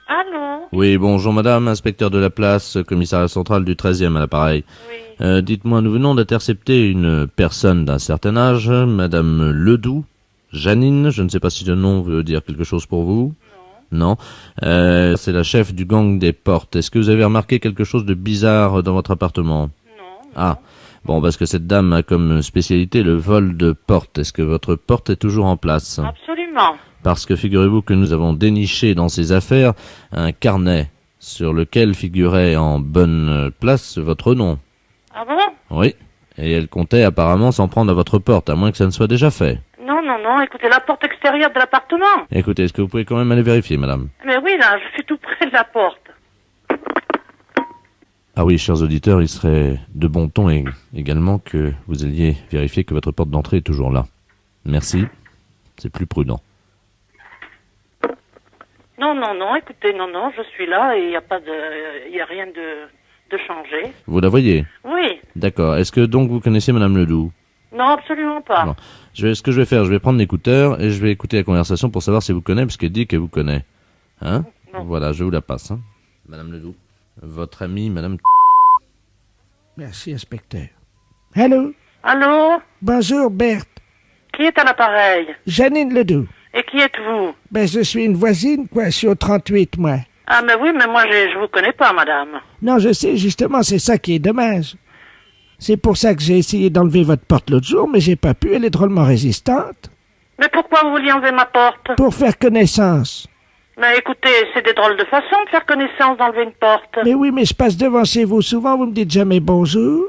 Allô? Oui, bonjour madame, inspecteur de la place, commissariat central du 13e à l'appareil. Oui. Dites-moi, nous venons d'intercepter une personne d'un certain âge, madame Ledoux, Janine, je ne sais pas si le nom veut dire quelque chose pour vous. Non. C'est la chef du gang des portes. Est-ce que vous avez remarqué quelque chose de bizarre dans votre appartement? Non. Ah, bon, parce que cette dame a comme spécialité le vol de portes. Est-ce que votre porte est toujours en place? Absolument. Parce que figurez-vous que nous avons déniché dans ses affaires un carnet sur lequel figurait en bonne place votre nom. Ah bon? Oui. Et elle comptait apparemment s'en prendre à votre porte, à moins que ça ne soit déjà fait. Non, non, non. Écoutez, la porte extérieure de l'appartement. Écoutez, est-ce que vous pouvez quand même aller vérifier, madame? Mais oui, là, je suis tout près de la porte. Ah oui, chers auditeurs, il serait de bon ton également que vous alliez vérifier que votre porte d'entrée est toujours là. Merci. C'est plus prudent. Non, non, non. Écoutez, non, non. Je suis là et il n'y a pas de, il y a rien de changé. Vous la voyez? Oui. D'accord. Est-ce que donc vous connaissez madame Ledoux? Non, absolument pas. Non. Ce que je vais faire, je vais prendre l'écouteur et je vais écouter la conversation pour savoir si elle vous connaît, parce qu'elle dit qu'elle vous connaît. Hein? Non. Voilà, je vous la passe. Hein. Madame Ledoux. Votre amie, madame... Merci, inspecteur. Allô? Allô? Bonjour, Berthe. Qui est à l'appareil? Janine Ledoux. Et qui êtes-vous? Ben, je suis une voisine, quoi. Je suis au 38, moi. Ah, mais oui, mais moi, je vous connais pas, madame. Non, je sais, justement, c'est ça qui est dommage. C'est pour ça que j'ai essayé d'enlever votre porte l'autre jour, mais j'ai pas pu. Elle est drôlement résistante. Mais pourquoi vous vouliez enlever ma porte? Pour faire connaissance. Mais écoutez, c'est des drôles de façons de faire connaissance d'enlever une porte. Mais oui, mais je passe devant chez vous souvent, vous me dites jamais bonjour.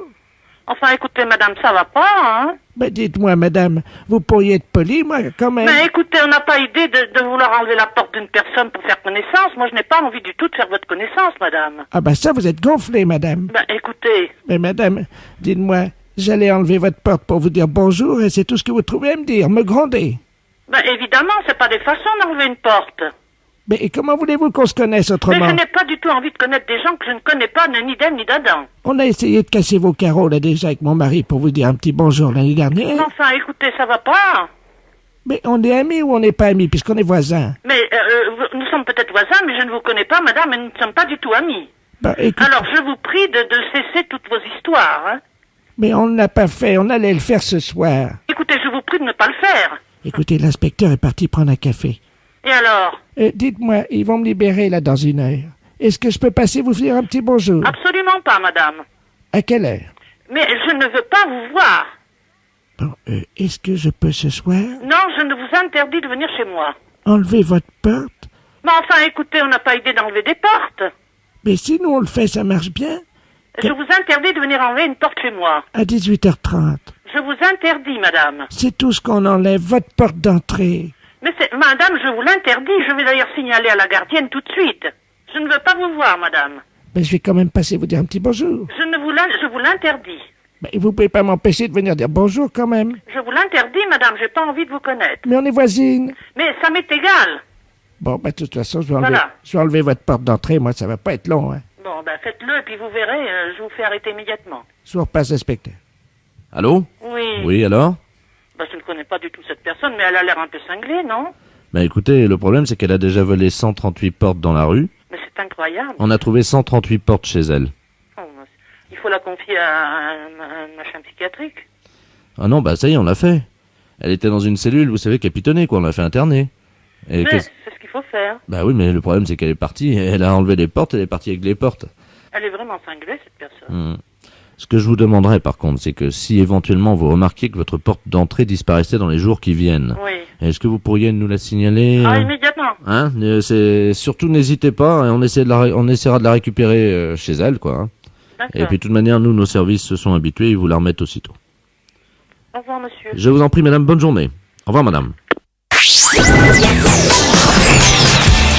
Enfin, écoutez, madame, ça va pas, hein? Ben, dites-moi, madame, vous pourriez être polie, moi, quand même. Mais écoutez, on n'a pas idée de vouloir enlever la porte d'une personne pour faire connaissance. Moi, je n'ai pas envie du tout de faire votre connaissance, madame. Ah ben ça, vous êtes gonflée, madame. Ben, écoutez, Mais madame, dites-moi, j'allais enlever votre porte pour vous dire bonjour et c'est tout ce que vous trouvez à me dire, me gronder. ben évidemment, c'est pas des façons d'enlever une porte. Mais et comment voulez-vous qu'on se connaisse Mais autrement? je n'ai pas du tout envie de connaître des gens que je ne connais pas, ni d'Ève ni d'Adam. On a essayé de casser vos carreaux là déjà avec mon mari pour vous dire un petit bonjour l'année dernière. Enfin, écoutez, ça va pas. Mais on est amis ou on n'est pas amis puisqu'on est voisins? Mais nous sommes peut-être voisins, mais je ne vous connais pas, madame, et nous ne sommes pas du tout amis. Ben, écoute, Alors, je vous prie de cesser toutes vos histoires, hein. mais on ne l'a pas fait, on allait le faire ce soir. Écoutez, je vous prie de ne pas le faire. Écoutez, l'inspecteur est parti prendre un café. Et alors? Dites-moi, ils vont me libérer là dans une heure. Est-ce que je peux passer vous dire un petit bonjour? Absolument pas, madame. À quelle heure? Mais je ne veux pas vous voir. Bon, est-ce que je peux ce soir Non, je ne vous interdis de venir chez moi. enlever votre porte? Mais enfin, écoutez, on n'a pas idée d'enlever des portes. Mais si nous on le fait, ça marche bien. Je vous interdis de venir enlever une porte chez moi. À 18h30. Je vous interdis, madame. C'est tout ce qu'on enlève, votre porte d'entrée. Mais madame, je vous l'interdis. Je vais d'ailleurs signaler à la gardienne tout de suite. Je ne veux pas vous voir, madame. Mais je vais quand même passer vous dire un petit bonjour. Je vous l'interdis. Mais vous pouvez pas m'empêcher de venir dire bonjour quand même. Je vous l'interdis, madame. J'ai pas envie de vous connaître. Mais on est voisines. Mais ça m'est égal. Bon, de toute façon, je vais enlever, Voilà. je vais enlever votre porte d'entrée. Moi, ça va pas être long, hein. Bon, ben faites-le et puis vous verrez, je vous fais arrêter immédiatement. Je vous repasse l'inspecteur. Allô? Oui. Oui, alors? Ben, je ne connais pas du tout cette personne, mais elle a l'air un peu cinglée, non? Bah écoutez, le problème c'est qu'elle a déjà volé 138 portes dans la rue. Mais c'est incroyable. On a trouvé 138 portes chez elle. Oh, il faut la confier à un machin psychiatrique. Ah non, bah ça y est, on l'a fait. Elle était dans une cellule, vous savez, capitonnée, quoi, on l'a fait interner. Et Mais c'est ce qu'il faut faire. Bah oui, mais le problème c'est qu'elle est partie, elle a enlevé les portes, elle est partie avec les portes. Elle est vraiment cinglée, cette personne. Ce que je vous demanderais par contre, c'est que si éventuellement vous remarquiez que votre porte d'entrée disparaissait dans les jours qui viennent, Oui. est-ce que vous pourriez nous la signaler Ah, immédiatement. Hein c'est surtout n'hésitez pas, hein, on essaiera de la récupérer chez elle, quoi. Hein. D'accord. Et puis de toute manière, nous, nos services se sont habitués, ils vous la remettent aussitôt. Au revoir, monsieur. Je vous en prie, madame, bonne journée. Au revoir, madame.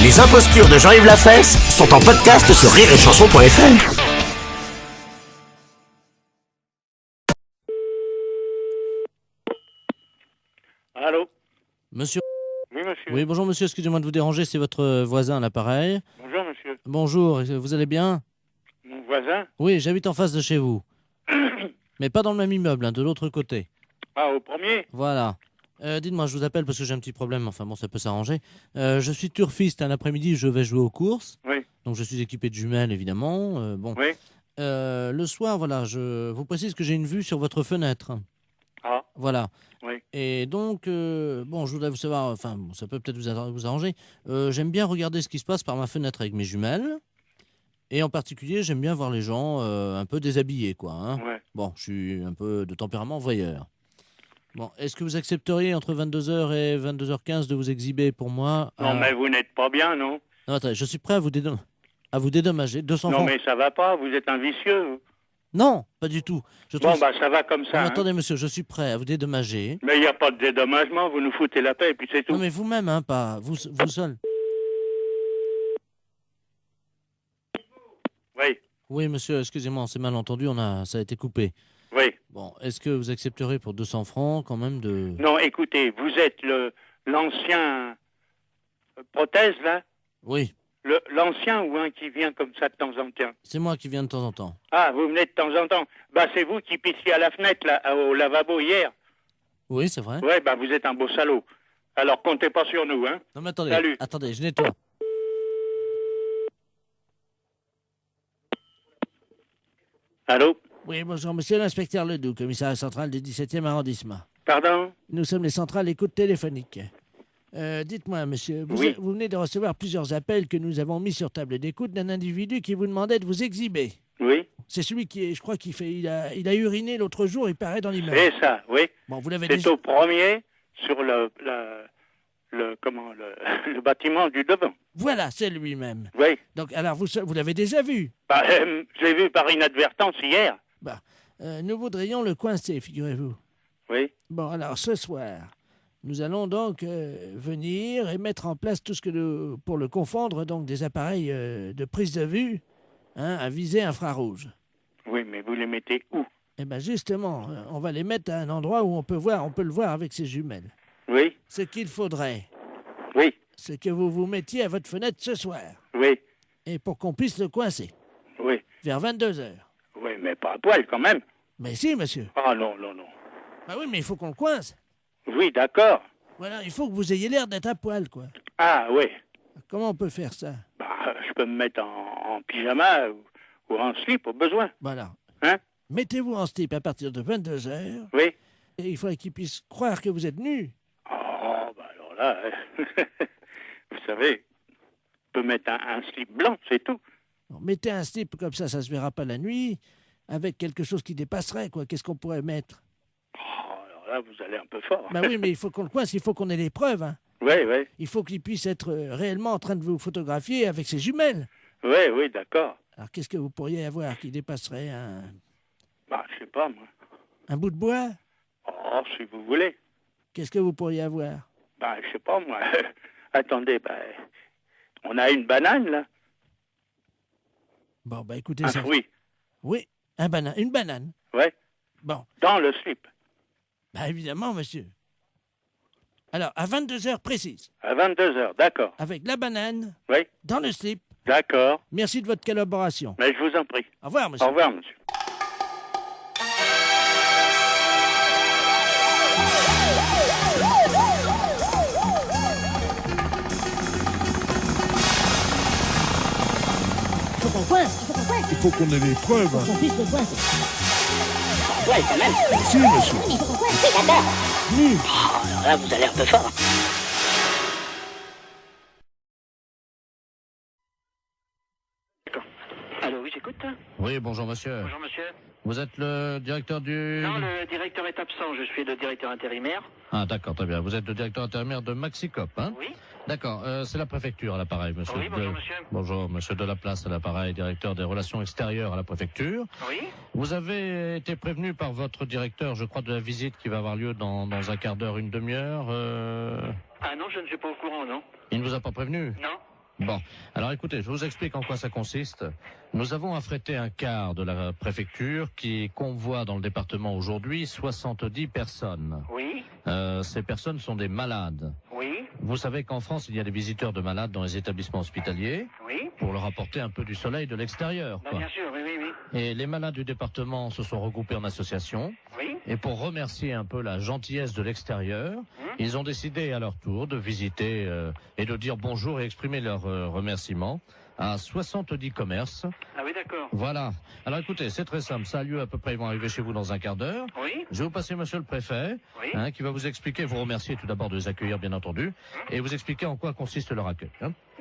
Les impostures de Jean-Yves Lafesse sont en podcast sur rireetchanson.fr. Allô? Monsieur. Oui, monsieur. Oui, bonjour monsieur, excusez-moi de vous déranger, c'est votre voisin à l'appareil. Bonjour, monsieur. Bonjour, vous allez bien? Mon voisin? Oui, j'habite en face de chez vous. Mais pas dans le même immeuble, hein, de l'autre côté. Ah, au premier? Voilà. Dites-moi, je vous appelle parce que j'ai un petit problème. Enfin bon, ça peut s'arranger. Je suis turfiste. L'après-midi, je vais jouer aux courses. Oui. Donc je suis équipé de jumelles, évidemment. Bon. Oui. Le soir, voilà, je vous précise que j'ai une vue sur votre fenêtre. Ah, Voilà. oui. Et donc, bon, je voudrais vous savoir, enfin, bon, ça peut peut-être vous arranger. J'aime bien regarder ce qui se passe par ma fenêtre avec mes jumelles. Et en particulier, j'aime bien voir les gens un peu déshabillés, quoi. Hein. Ouais. Bon, je suis un peu de tempérament voyeur. Bon, est-ce que vous accepteriez entre 22h et 22h15 de vous exhiber pour moi Non, mais vous n'êtes pas bien, non? Non, attendez, je suis prêt à vous dédommager. 200 Non, francs. mais ça va pas, vous êtes un vicieux. vous. Non, pas du tout. Je trouve... Bon, bah, ça va comme Non, ça. mais hein. attendez, monsieur, je suis prêt à vous dédommager. Mais il n'y a pas de dédommagement, vous nous foutez la paix et puis c'est tout. Non, mais vous-même, hein, pas vous seul. Oui, Oui, monsieur, excusez-moi, c'est mal entendu, ça a été coupé. oui. Bon, est-ce que vous accepterez pour 200 francs quand même de... Non, écoutez, vous êtes l'ancien prothèse, là? Oui, L'ancien ou un qui vient comme ça de temps en temps? c'est moi qui viens de temps en temps. Ah, vous venez de temps en temps. Bah, c'est vous qui pissiez à la fenêtre, là, au lavabo hier. Oui, c'est vrai. Ouais, bah, vous êtes un beau salaud. Alors, comptez pas sur nous, hein. Non, mais attendez, Salut. attendez, je nettoie. Allô? Oui, bonjour, monsieur l'inspecteur Ledoux, commissariat central du 17e arrondissement. Pardon? Nous sommes les centrales écoute téléphonique. Dites-moi, monsieur, Oui. vous venez de recevoir plusieurs appels que nous avons mis sur table d'écoute d'un individu qui vous demandait de vous exhiber. Oui? C'est celui qui, je crois, il a uriné l'autre jour, il paraît dans l'immeuble. C'est ça, oui. Bon, vous l'avez C'est déjà... au premier, sur le bâtiment du devant. Voilà, c'est lui-même. Oui. Donc, alors, vous l'avez déjà vu. Bah, je l'ai vu par inadvertance hier. Bah, nous voudrions le coincer, figurez-vous. Oui. Bon, alors, ce soir, nous allons donc venir et mettre en place tout ce que pour le confondre, donc des appareils de prise de vue, hein, à visée infrarouge. Oui, mais vous les mettez où? Eh bien, justement, on va les mettre à un endroit où on peut le voir avec ses jumelles. Oui. Ce qu'il faudrait, Oui. c'est que vous vous mettiez à votre fenêtre ce soir, Oui. et pour qu'on puisse le coincer, Oui. vers 22h. Oui, mais pas à poil quand même. Mais si, monsieur. Ah non, non, non. Bah oui, mais il faut qu'on le coince. Oui, d'accord. Voilà, il faut que vous ayez l'air d'être à poil, quoi. Ah oui. Comment on peut faire ça? Bah, je peux me mettre en pyjama ou en slip au besoin. Voilà. Hein? Mettez-vous en slip à partir de 22h, Oui. et il faudrait qu'il puisse croire que vous êtes nu. Oh, bah alors là, vous savez, je peux mettre un slip blanc, c'est tout. Alors, mettez un slip comme ça se verra pas la nuit, avec quelque chose qui dépasserait, quoi. Qu'est-ce qu'on pourrait mettre? Oh, alors là, vous allez un peu fort. Bah oui, mais il faut qu'on le coince, il faut qu'on ait les preuves, hein. Oui, oui. Il faut qu'il puisse être réellement en train de vous photographier avec ses jumelles. Oui, oui, d'accord. Alors, qu'est-ce que vous pourriez avoir qui dépasserait Bah, je sais pas, moi. un bout de bois? Oh, si vous voulez. Qu'est-ce que vous pourriez avoir? Bah, je sais pas, moi. Attendez, bah, on a une banane, là. Bon, bah écoutez Un ça. fruit. Oui, une banane. Ouais. Bon, Dans le slip. bah évidemment, monsieur. Alors, à 22h précises, À 22h, d'accord. avec la banane, Oui, dans le slip. d'accord. Merci de votre collaboration. Mais je vous en prie. Au revoir, monsieur. Au revoir, monsieur. Faut qu'on coince, il faut qu'on coince, Il faut qu'on ait les preuves. qu'on puisse le coincer. Ouais, quand même. Si, monsieur. Mais il faut qu'on coince, oui, d'accord. Nu. Oh, alors là, vous allez un peu fort. D'accord. Allô, oui, j'écoute. Oui, bonjour monsieur. Bonjour, monsieur. Vous êtes le directeur du... Non, le directeur est absent. Je suis le directeur intérimaire. Ah d'accord, très bien. Vous êtes le directeur intérimaire de Maxicop, hein? Oui. D'accord, c'est la préfecture à l'appareil, monsieur. Oui, bonjour, monsieur. Bonjour, monsieur Delaplace à l'appareil, directeur des relations extérieures à la préfecture. Oui. Vous avez été prévenu par votre directeur, je crois, de la visite qui va avoir lieu dans un quart d'heure, une demi-heure. Ah non, je ne suis pas au courant, non. Il ne vous a pas prévenu? Non. Bon, alors écoutez, je vous explique en quoi ça consiste. Nous avons affrété un quart de la préfecture qui convoie dans le département aujourd'hui 70 personnes. Oui. Ces personnes sont des malades. Oui. Vous savez qu'en France, il y a des visiteurs de malades dans les établissements hospitaliers Oui. pour leur apporter un peu du soleil de l'extérieur, Bah, quoi. bien sûr, oui, oui, oui. Et les malades du département se sont regroupés en association. Oui. Et pour remercier un peu la gentillesse de l'extérieur, Ils ont décidé à leur tour de visiter et de dire bonjour et exprimer leurs remerciements à 70 commerces. Ah oui, d'accord. Voilà. Alors écoutez, c'est très simple. Ça a lieu à peu près, ils vont arriver chez vous dans un quart d'heure. Oui. Je vais vous passer monsieur le préfet, Oui. qui va vous expliquer, vous remercier tout d'abord de les accueillir bien entendu, et vous expliquer en quoi consiste leur accueil.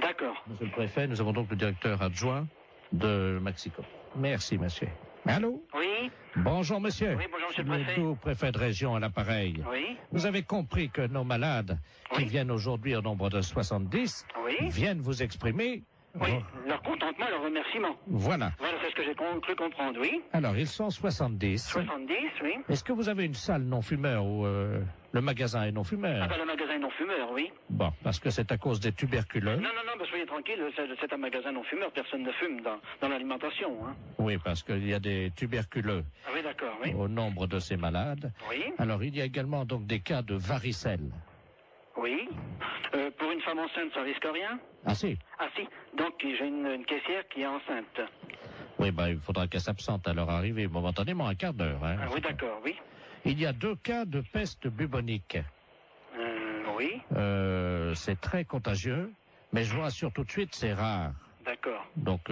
D'accord. Monsieur le préfet, nous avons donc le directeur adjoint de Mexico. Merci monsieur. Allô? Oui. Bonjour monsieur. Oui, bonjour, monsieur le préfet. Tout préfet de région à l'appareil. Oui. Vous avez compris que nos malades, qui viennent aujourd'hui au nombre de 70, Oui. viennent vous exprimer. Oui. Leur contentement et leur remerciement. Voilà. Voilà, c'est ce que j'ai cru comprendre, oui. Alors, ils sont 70. 70, oui. Est-ce que vous avez une salle non-fumeur ou le magasin est non-fumeur? Ah ben, le magasin non-fumeur, oui. Bon, parce que c'est à cause des tuberculeux. Non, ben, soyez tranquille, c'est un magasin non-fumeur, personne ne fume dans l'alimentation, hein. Oui, parce qu'il y a des tuberculeux Ah oui, d'accord, oui. au nombre de ces malades. Oui. Alors, il y a également donc des cas de varicelle. Oui. Pour une femme enceinte, ça risque rien? Ah si? Ah si. Donc, j'ai une caissière qui est enceinte. Oui, il faudra qu'elle s'absente à leur arrivée momentanément, un quart d'heure. Hein. Ah oui, d'accord, oui. Il y a 2 cas de peste bubonique. Oui. C'est très contagieux, mais je vous rassure tout de suite, c'est rare. D'accord. Donc,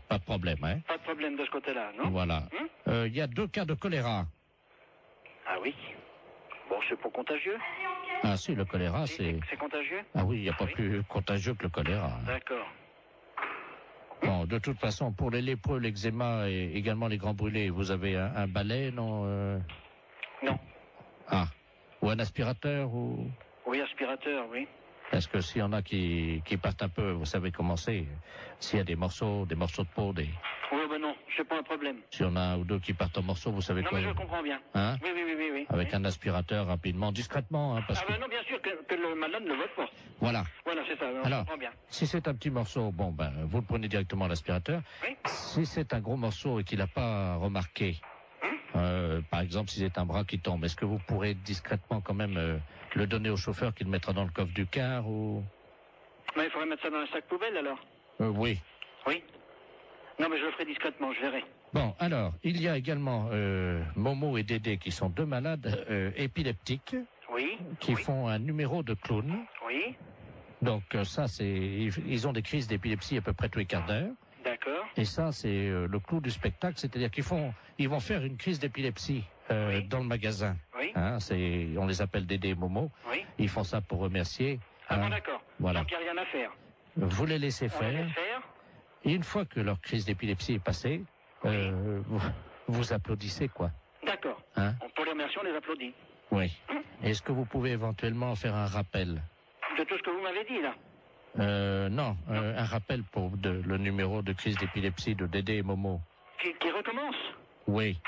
pas de problème, hein. Pas de problème de ce côté-là, non? Voilà. Il y a 2 cas de choléra. Ah oui. Bon, c'est pas contagieux. Ah si, le choléra, c'est... C'est contagieux? Ah oui, il n'y a pas plus contagieux que le choléra. D'accord. Bon, de toute façon, pour les lépreux, l'eczéma et également les grands brûlés, vous avez un balai, non Non. Ah. Ou un aspirateur, ou... Oui, aspirateur, oui. Parce que s'il y en a qui partent un peu, vous savez comment c'est. S'il y a des morceaux de peau, Oui, ben non, c'est pas un problème. s'il y en a un ou deux qui partent en morceaux, vous savez Non, quoi. mais je comprends bien. Hein? Oui. Avec un aspirateur rapidement, discrètement, hein, parce Ah que... ben non, bien sûr que le malade ne le vote pas. Voilà. Voilà, c'est ça, je Alors, comprends bien. si c'est un petit morceau, vous le prenez directement à l'aspirateur. Oui. Si c'est un gros morceau et qu'il n'a pas remarqué, par exemple, si c'est un bras qui tombe, est-ce que vous pourrez discrètement quand même le donner au chauffeur qui le mettra dans le coffre du car ou... Mais il faudrait mettre ça dans un sac poubelle, alors. Oui. Oui. Non, mais je le ferai discrètement, je verrai. Bon, alors, il y a également Momo et Dédé qui sont 2 malades épileptiques Oui. qui oui. font un numéro de clown. Oui. Donc ça, ils ont des crises d'épilepsie à peu près tous les quarts d'heure. D'accord. Et ça, c'est le clou du spectacle, c'est-à-dire ils vont faire une crise d'épilepsie Oui. dans le magasin. Oui. Hein, on les appelle Dédé et Momo. Oui. Ils font ça pour remercier. Ah hein. bon, d'accord. Voilà. Donc, il n'y a rien à faire. Vous les laissez On les faire. laisse faire. Et une fois que leur crise d'épilepsie est passée, vous applaudissez, quoi. D'accord. Hein? Pour les remercier, on les applaudit. Oui. Est-ce que vous pouvez éventuellement faire un rappel? De tout ce que vous m'avez dit, là. Non, un rappel pour le numéro de crise d'épilepsie de Dédé et Momo. Qui recommence. Oui.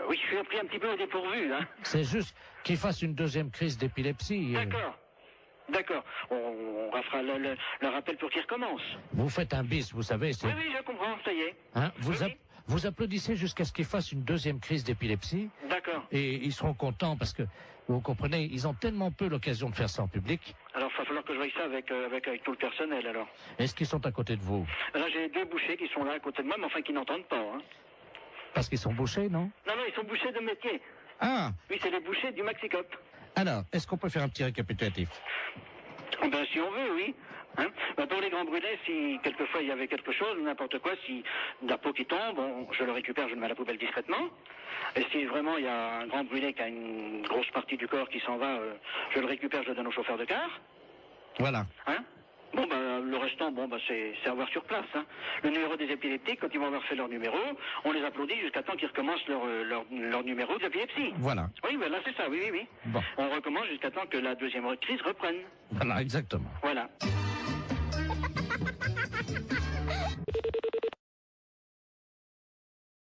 Oui, je suis pris un petit peu au dépourvu, hein. C'est juste qu'ils fassent une 2e crise d'épilepsie. D'accord. On refera le rappel pour qu'il recommence. Vous faites un bis, vous savez. Oui, je comprends, ça y est. Hein, Oui. vous applaudissez jusqu'à ce qu'ils fassent une 2e crise d'épilepsie. D'accord. Et ils seront contents parce que, vous comprenez, ils ont tellement peu l'occasion de faire ça en public. Alors, il va falloir que je voie ça avec tout le personnel, alors. Est-ce qu'ils sont à côté de vous? Là, j'ai 2 bouchers qui sont là à côté de moi, mais enfin qui n'entendent pas, hein. Parce qu'ils sont bouchés, non? Non, ils sont bouchers de métier. Ah! Oui, c'est les bouchers du Maxicop. Alors, est-ce qu'on peut faire un petit récapitulatif? Ben, si on veut, oui. Hein? Ben, pour les grands brûlés, si quelquefois il y avait quelque chose, n'importe quoi, si de la peau qui tombe, je le récupère, je le mets à la poubelle discrètement. Et si vraiment il y a un grand brûlé qui a une grosse partie du corps qui s'en va, je le récupère, je le donne au chauffeur de car. Voilà. Hein? Bon, le restant, c'est à voir sur place. Hein. Le numéro des épileptiques, quand ils vont avoir fait leur numéro, on les applaudit jusqu'à temps qu'ils recommencent leur numéro d'épilepsie. Voilà. Oui, là, c'est ça, oui. Bon. On recommence jusqu'à temps que la 2e crise reprenne. Voilà, exactement. Voilà.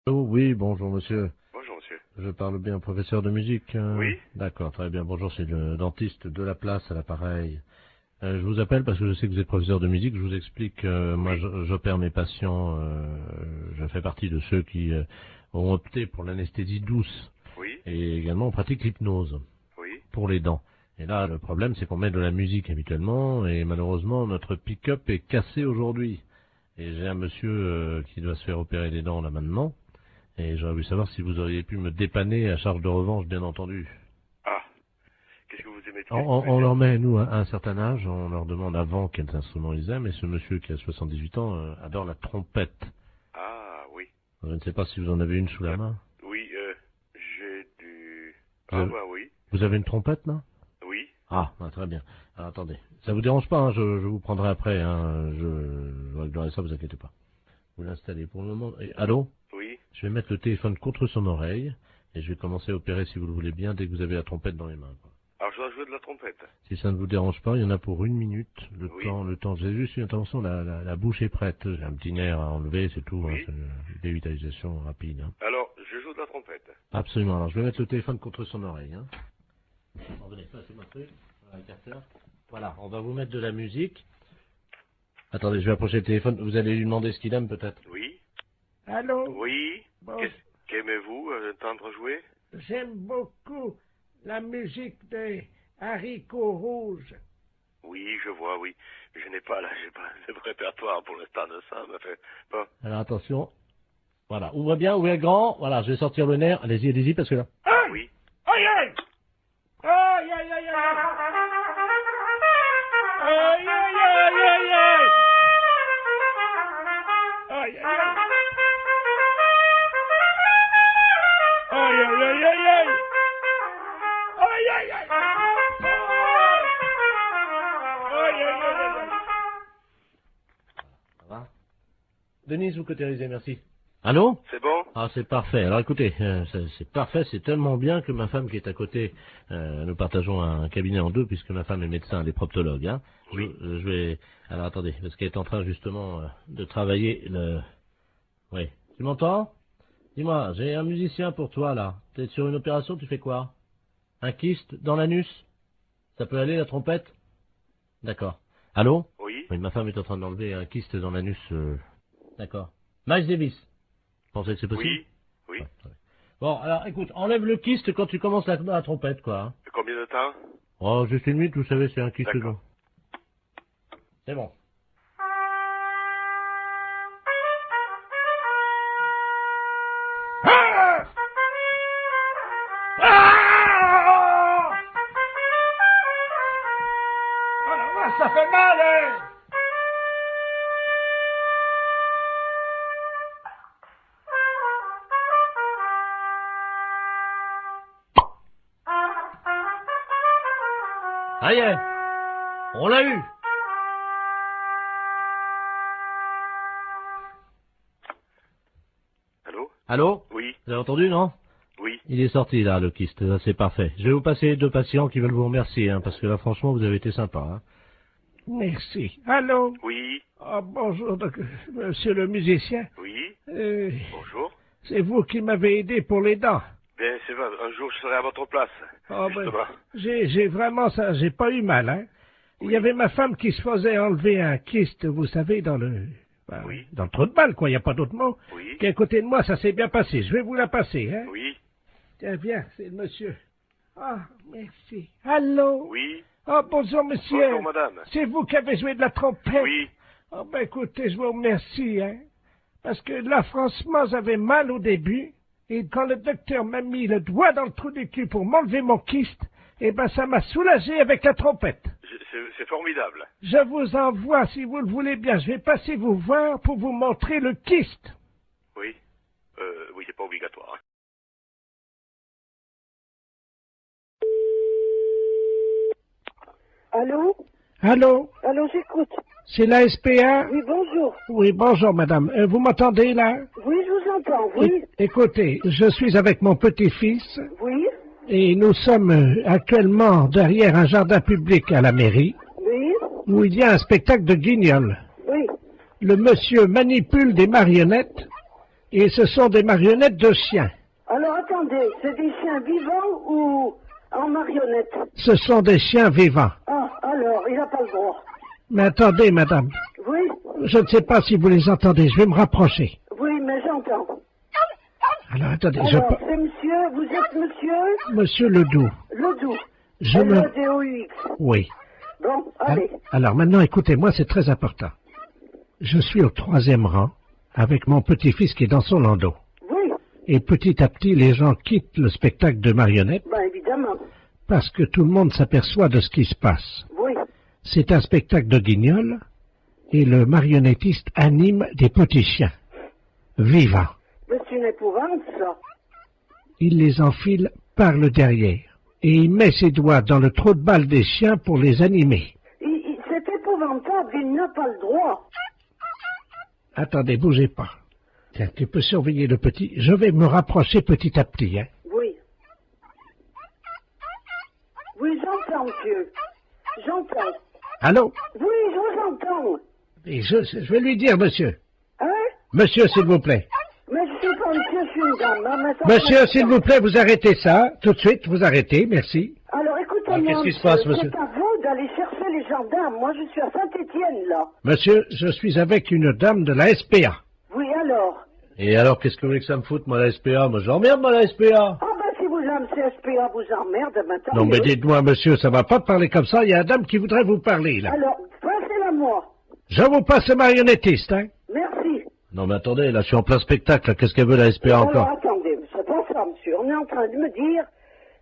Oh oui, bonjour monsieur. Bonjour monsieur. Je parle bien au professeur de musique. Oui. D'accord, très bien. Bonjour, c'est le dentiste de la place à l'appareil. Je vous appelle parce que je sais que vous êtes professeur de musique. Je vous explique, moi j'opère mes patients, je fais partie de ceux qui ont opté pour l'anesthésie douce. Oui. Et également on pratique l'hypnose Oui. pour les dents. Et là le problème c'est qu'on met de la musique habituellement et malheureusement notre pick-up est cassé aujourd'hui. Et j'ai un monsieur qui doit se faire opérer les dents là maintenant. Et j'aurais voulu savoir si vous auriez pu me dépanner à charge de revanche bien entendu. Ah. Qu'est-ce que vous On leur met, nous, à un certain âge, on leur demande avant quels instruments ils aiment, et ce monsieur qui a 78 ans adore la trompette. Ah, oui. Je ne sais pas si vous en avez une sous la main. Oui, j'ai du... oui. Vous avez une trompette, là? Oui. Ah, très bien. Alors, attendez. Ça vous dérange pas, hein, je vous prendrai après, hein, je réglerai ça, vous inquiétez pas. Vous l'installez pour le moment. Allô? Oui. Je vais mettre le téléphone contre son oreille, et je vais commencer à opérer, si vous le voulez bien, dès que vous avez la trompette dans les mains, quoi. Alors, je dois jouer de la trompette. Si ça ne vous dérange pas, il y en a pour 1 minute. Le Oui. temps. J'ai juste une intervention, la bouche est prête. J'ai un petit nerf à enlever, c'est tout. Oui. Hein, c'est une dévitalisation rapide. Hein. Alors, je joue de la trompette. Absolument. Alors, je vais mettre le téléphone contre son oreille. Hein. Bon, venez, passez-moi le truc. Voilà, le capteur. Voilà, on va vous mettre de la musique. Attendez, je vais approcher le téléphone. Vous allez lui demander ce qu'il aime, peut-être. Oui. Allô? Oui. Bon, Qu'aimez-vous entendre jouer? j'aime beaucoup la musique des haricots rouges. Oui, je vois, oui. Mais j'ai pas de répertoire pour l'instant de ça, mais fait, bon. Alors, attention. Voilà, ouvrez bien, ouvrez grand. Voilà, je vais sortir le nerf. Allez-y, parce que là... Oui. Aïe, aïe! Aïe, aïe, aïe, aïe! Aïe, aïe, aïe, aïe, aïe! Aïe, aïe, aïe! Aïe, aïe, aïe, aïe, aïe! Aïe, aïe, aïe! Aïe, aïe, aïe, aïe! Ça va? Denise, vous cautérisez, merci. Allô? C'est bon? Ah, c'est parfait. Alors écoutez, c'est parfait, c'est tellement bien que ma femme qui est à côté, nous partageons un cabinet en deux puisque ma femme est médecin, elle est proctologue. Hein. Oui. Je vais... Alors attendez, parce qu'elle est en train justement de travailler le... Oui. Tu m'entends? Dis-moi, j'ai un musicien pour toi là. T'es sur une opération, tu fais quoi? Un kyste dans l'anus? Ça peut aller la trompette? D'accord. Allô? Oui. Oui, ma femme est en train d'enlever un kyste dans l'anus. D'accord. Miles Davis. Vous pensez que c'est possible? Oui. Oui. Ouais. Bon, alors écoute, enlève le kyste quand tu commences la trompette, quoi. Hein. Combien de temps? Oh, juste 1 minute, vous savez, c'est un kyste D'accord. long. C'est bon. Ça fait mal, hein? Ça y est, on l'a eu. Allô? Allô? Oui. Vous avez entendu, non? Oui. Il est sorti, là, le kyste. Là, c'est parfait. Je vais vous passer 2 patients qui veulent vous remercier, hein, parce que là, franchement, vous avez été sympa. Hein. Merci. Allô? Oui. Ah, bonjour, monsieur le musicien. Oui. Bonjour. C'est vous qui m'avez aidé pour les dents. Bien, c'est vrai, un jour je serai à votre place. Ah, Justement. j'ai vraiment ça, j'ai pas eu mal, hein. Il y avait ma femme qui se faisait enlever un kyste, vous savez, dans le trou de balle, quoi, il n'y a pas d'autre mot. Oui. Qui est à côté de moi, ça s'est bien passé. Je vais vous la passer, hein. Oui. Tiens, viens, c'est le monsieur. Ah, merci. Allô? Oui. Ah, bonjour, monsieur. Bonjour, madame. C'est vous qui avez joué de la trompette? Oui. Ah, ben, écoutez, je vous remercie, hein. Parce que là, franchement, j'avais mal au début. Et quand le docteur m'a mis le doigt dans le trou du cul pour m'enlever mon kyste, eh ben, ça m'a soulagé avec la trompette. C'est formidable. Je vous envoie, si vous le voulez bien. Je vais passer vous voir pour vous montrer le kyste. Oui. Oui, c'est pas obligatoire. Hein. Allô? Allô? Allô, j'écoute. C'est la SPA? Oui, bonjour. Oui, bonjour, madame. Vous m'entendez, là? Oui, je vous entends, oui. Écoutez, je suis avec mon petit-fils. Oui. Et nous sommes actuellement derrière un jardin public à la mairie. Oui. Où il y a un spectacle de guignol. Oui. Le monsieur manipule des marionnettes. Et ce sont des marionnettes de chiens. Alors, attendez, c'est des chiens vivants ou en marionnettes? Ce sont des chiens vivants. Ah, alors, il n'a pas le droit. Mais attendez, madame. Oui. Je ne sais pas si vous les entendez. Je vais me rapprocher. Oui, mais j'entends. Alors, attendez. Alors, c'est monsieur, vous êtes monsieur? Monsieur Ledoux. Ledoux. Je me... L-E-D-O-U-X. Oui. Bon, allez. Alors maintenant, écoutez-moi, c'est très important. Je suis au 3e rang avec mon petit-fils qui est dans son landau. Oui. Et petit à petit, les gens quittent le spectacle de marionnettes. Ben, évidemment. parce que tout le monde s'aperçoit de ce qui se passe. Oui. C'est un spectacle de guignol, et le marionnettiste anime des petits chiens, vivants. Mais c'est une épouvante, ça. Il les enfile par le derrière, et il met ses doigts dans le trou de balle des chiens pour les animer. C'est épouvantable, il n'a pas le droit. Attendez, bougez pas. Tiens, tu peux surveiller le petit. Je vais me rapprocher petit à petit, hein. Oui. Oui, j'entends, monsieur. J'entends. Allô? Oui, je vous entends. Et je vais lui dire, monsieur. Hein? Monsieur, s'il vous plaît. Mais je suis pas monsieur, je suis une dame. Hein, mais ça Monsieur, s'il vous plaît, vous arrêtez ça. Tout de suite, vous arrêtez, merci. Alors, écoutez-moi, qu'est-ce qui se passe, monsieur? C'est à vous d'aller chercher les gendarmes. Moi, je suis à Saint-Étienne, là. Monsieur, je suis avec une dame de la SPA. Oui, alors? Et alors, qu'est-ce que vous voulez que ça me foute, moi, la SPA? Moi, j'emmerde, moi, la SPA. Ah ben, si vous aimez CSPA vous emmerde, ben tant Non, mais mieux. dites-moi, monsieur, ça va pas parler comme ça. Il y a une dame qui voudrait vous parler, là. Alors, passez-la moi. Je vous passe le marionnettiste, hein. Merci. Non, mais attendez, là, je suis en plein spectacle, là. Qu'est-ce qu'elle veut, la SPA, Alors, encore? attendez, c'est pas ça, monsieur. On est en train de me dire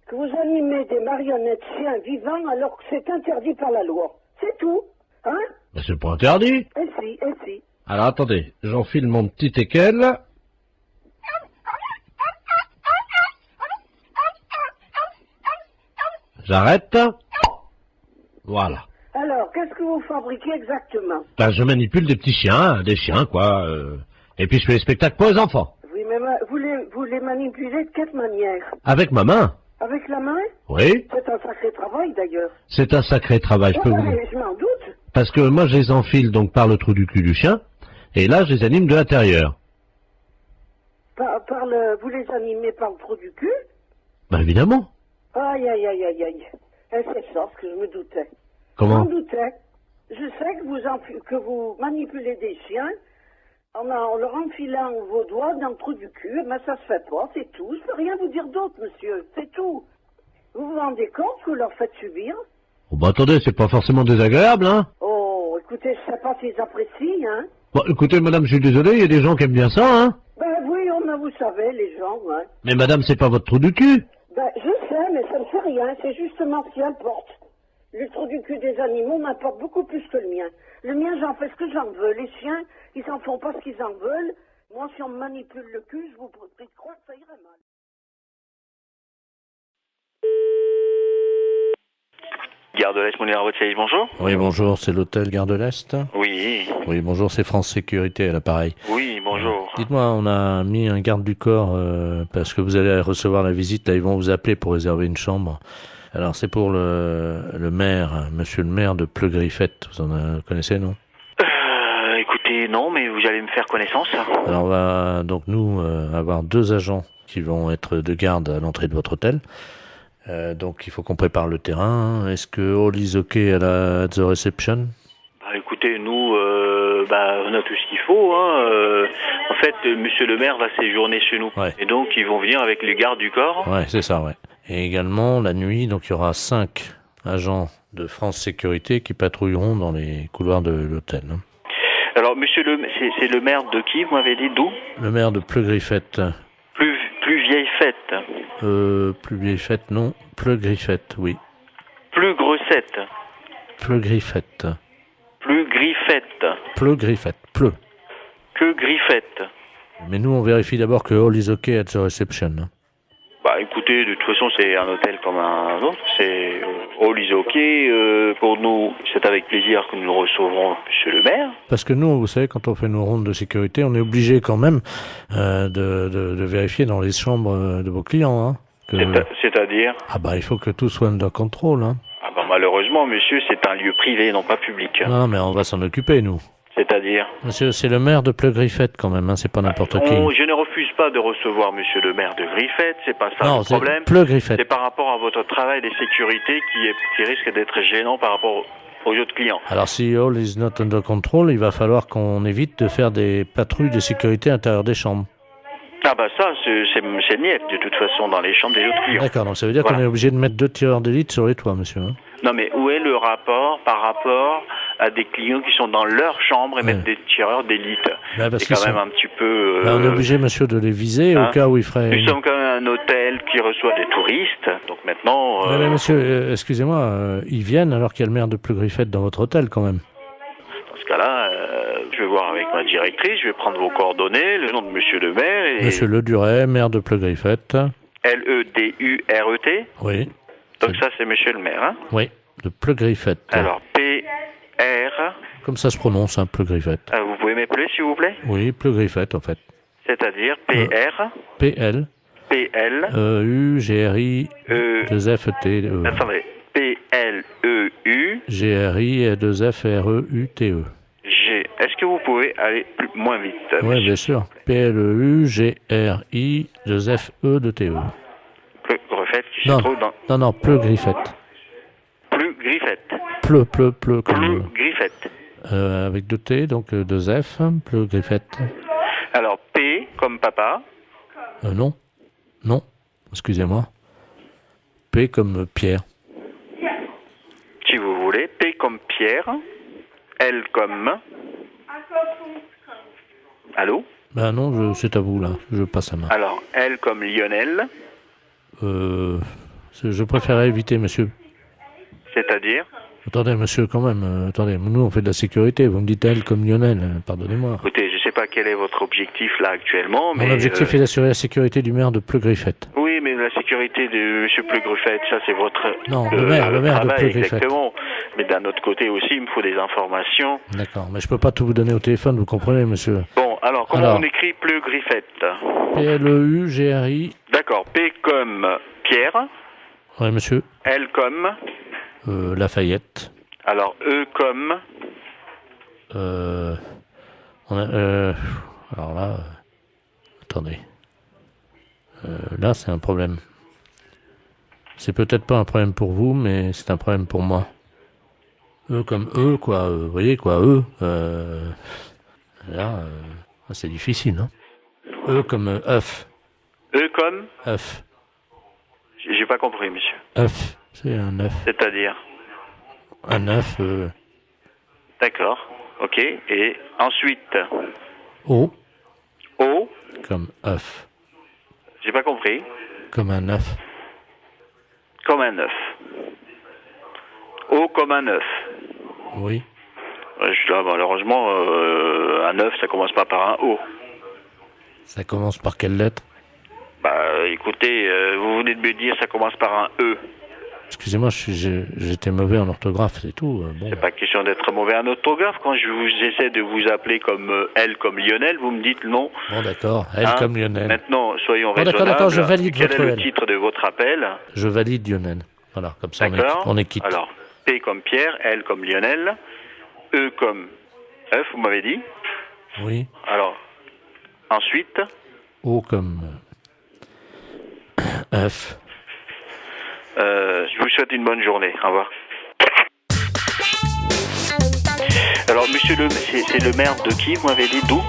que vous animez des marionnettes chiens vivants alors que c'est interdit par la loi. C'est tout. Hein? Ben, c'est pas interdit. Et si. Alors, attendez, j'enfile mon petit teckel. J'arrête. Voilà. Alors, qu'est-ce que vous fabriquez exactement? Ben, je manipule des petits chiens, des chiens, quoi. Et puis, je fais les spectacles pour les enfants. Oui, mais vous les manipulez de quelle manière? Avec ma main. Avec la main? Oui. C'est un sacré travail, d'ailleurs. C'est un sacré travail, je peux Oh, vous ben, dire. je m'en doute. Parce que moi, je les enfile donc par le trou du cul du chien. Et là, je les anime de l'intérieur. Vous les animez par le trou du cul? Ben, évidemment. Aïe. Et c'est ça ce que je me doutais. Comment? Je m'en doutais. Je sais que vous manipulez des chiens en leur enfilant vos doigts dans le trou du cul, mais ça se fait pas, c'est tout. Je peux rien vous dire d'autre, monsieur, c'est tout. Vous vous rendez compte que vous leur faites subir? Oh, bah, attendez, c'est pas forcément désagréable, hein. Oh, écoutez, je sais pas s'ils apprécient, hein. Bon, écoutez, madame, je suis désolé, il y a des gens qui aiment bien ça, hein. Ben oui, mais vous savez, les gens, hein. Mais madame, c'est pas votre trou du cul. Ben, je sais, mais ça ne fait rien, c'est justement ce qui importe. Le trou du cul des animaux m'importe beaucoup plus que le mien. Le mien, j'en fais ce que j'en veux. Les chiens, ils s'en font pas ce qu'ils en veulent. Moi, si on me manipule le cul, je vous prie de croire que ça irait mal. Gare de l'Est, Moulin à votre service, bonjour. Oui, bonjour, c'est l'hôtel Gare de l'Est. Oui. Oui, bonjour, c'est France Sécurité à l'appareil. Oui, bonjour. Dites-moi, on a mis un garde du corps parce que vous allez recevoir la visite. Là, ils vont vous appeler pour réserver une chambre. Alors, c'est pour le maire, monsieur le maire de Pleu-Griffette. Vous en connaissez, non? Écoutez, non, mais vous allez me faire connaissance. Alors, on va donc nous avoir 2 agents qui vont être de garde à l'entrée de votre hôtel. Donc, il faut qu'on prépare le terrain. Est-ce que all is okay à la the reception? Bah, écoutez, nous, on a tout ce qu'il faut. Hein. En fait, monsieur le maire va séjourner chez nous. Ouais. Et donc, ils vont venir avec les gardes du corps. Ouais, c'est ça, ouais. Et également, la nuit, donc il y aura 5 agents de France Sécurité qui patrouilleront dans les couloirs de l'hôtel. Hein. Alors, monsieur c'est le maire de qui, vous m'avez dit, d'où? Le maire de Pleu-Griffette. Plus vieille fête. Plus vieille fête, non. Pleu-Griffette, oui. Plus grossette. Pleu-Griffette. Plus griffette. Pleu-Griffette. Pleu. Que griffette. Mais nous, on vérifie d'abord que all is okay at the reception. Hein. Bah écoutez, de toute façon c'est un hôtel comme un autre, c'est all is ok, pour nous c'est avec plaisir que nous recevrons monsieur le maire. Parce que nous, vous savez, quand on fait nos rondes de sécurité, on est obligé quand même de vérifier dans les chambres de vos clients. Hein, C'est-à-dire? Ah bah il faut que tout soit under control. Hein. Ah bah malheureusement monsieur, c'est un lieu privé, non pas public. Non mais on va s'en occuper nous. C'est-à-dire? Monsieur, c'est le maire de Pleu-Griffette quand même, hein, c'est pas n'importe qui. Je ne refuse pas de recevoir monsieur le maire de Griffette, c'est pas ça non, le problème. Pleu-Griffette. C'est par rapport à votre travail de sécurité qui risque d'être gênant par rapport aux autres clients. Alors si all is not under control, il va falloir qu'on évite de faire des patrouilles de sécurité à l'intérieur des chambres. Ah bah ça, c'est niette de toute façon dans les chambres des autres clients. D'accord, donc ça veut dire qu'on est obligé de mettre 2 tireurs d'élite sur les toits, monsieur. Hein. Non mais où est le rapport par rapport à des clients qui sont dans leur chambre et mettre des tireurs d'élite? Bah, c'est quand même un petit peu... Bah, on est obligé, monsieur, de les viser au cas où ils feraient... Nous sommes quand même un hôtel qui reçoit des touristes. Donc maintenant... Mais monsieur, excusez-moi, ils viennent alors qu'il y a le maire de Pleu-Griffette dans votre hôtel quand même. Dans ce cas-là, je vais voir avec ma directrice, je vais prendre vos coordonnées, le nom de monsieur le maire et... Monsieur Leduret, maire de Pleu-Griffette. L-E-D-U-R-E-T. Oui. Donc ça, c'est monsieur le maire, hein? Oui, de Pleu-Griffette. Alors, P-R... Comme ça se prononce, hein, Pleu-Griffette. vous pouvez m'appeler, s'il vous plaît? Oui, Pleu-Griffette, en fait. C'est-à-dire P-R... P-L... P-L... U-G-R-I... 2-F-T... Attendez. P-L-E-U... G-R-I... 2-F-R-E-U-T-E. G. Est-ce que vous pouvez aller moins vite? Oui, bien sûr. P-L-E-U-G-R-I... 2-F-E-T-E. Pleu-Griffette, qui se trouve dans... Non, Pleu-Griffette. Pleu-Griffette. Pleu, comme... Pleu-Griffette. Avec 2 T, donc 2 F, Pleu-Griffette. Alors, P comme papa. Non, excusez-moi. P comme Pierre. Si vous voulez. P comme Pierre. L comme... Allô? Ben non, c'est à vous là, je passe la main. Alors, L comme Lionel. Je préférerais éviter, monsieur. C'est-à-dire? Attendez, monsieur, quand même, attendez, nous on fait de la sécurité, vous me dites elle comme Lionel, pardonnez-moi. Écoutez, je ne sais pas quel est votre objectif là actuellement, mais... Mon objectif est d'assurer la sécurité du maire de Pleu-Griffette. Oui, mais la sécurité de M. Pleu-Griffette, ça c'est votre non, le maire travail, de Pleu-Griffette. Exactement. Mais d'un autre côté aussi, il me faut des informations. D'accord, mais je peux pas tout vous donner au téléphone, vous comprenez, monsieur. Bon, alors, comment on écrit Pleu-Griffette? P-L-E-U-G-R-I... D'accord, P comme Pierre. Oui, monsieur. L comme... Lafayette. Alors, E comme... alors là... attendez. Là, c'est un problème. C'est peut-être pas un problème pour vous, mais c'est un problème pour moi. E comme E, quoi. Vous voyez, quoi, E. Là, c'est difficile, hein. E comme œuf. E comme... œuf. J'ai pas compris, monsieur. œuf. C'est un œuf. C'est-à-dire? Un œuf. D'accord. Ok. Et ensuite? O. O. Comme œuf. J'ai pas compris. Comme un œuf. Comme un œuf. O comme un œuf. Oui. Là, malheureusement, un œuf, ça commence pas par un O. Ça commence par quelle lettre? Bah, écoutez, vous venez de me dire ça commence par un E. Excusez-moi, j'étais mauvais en orthographe, c'est tout. Bon. C'est pas question d'être mauvais en orthographe. Quand j'essaie de vous appeler comme L comme Lionel, vous me dites non. Bon, d'accord, L comme Lionel. Maintenant, soyons raisonnables. D'accord, je valide Quel votre est le L. titre de votre appel? Je valide Lionel. Voilà, comme ça on est quitte. Alors, P comme Pierre, L comme Lionel, E comme œuf, vous m'avez dit? Oui. Alors, ensuite? O comme œuf. Je vous souhaite une bonne journée. Au revoir. Alors, monsieur c'est le maire de qui, vous m'avez dit, d'où?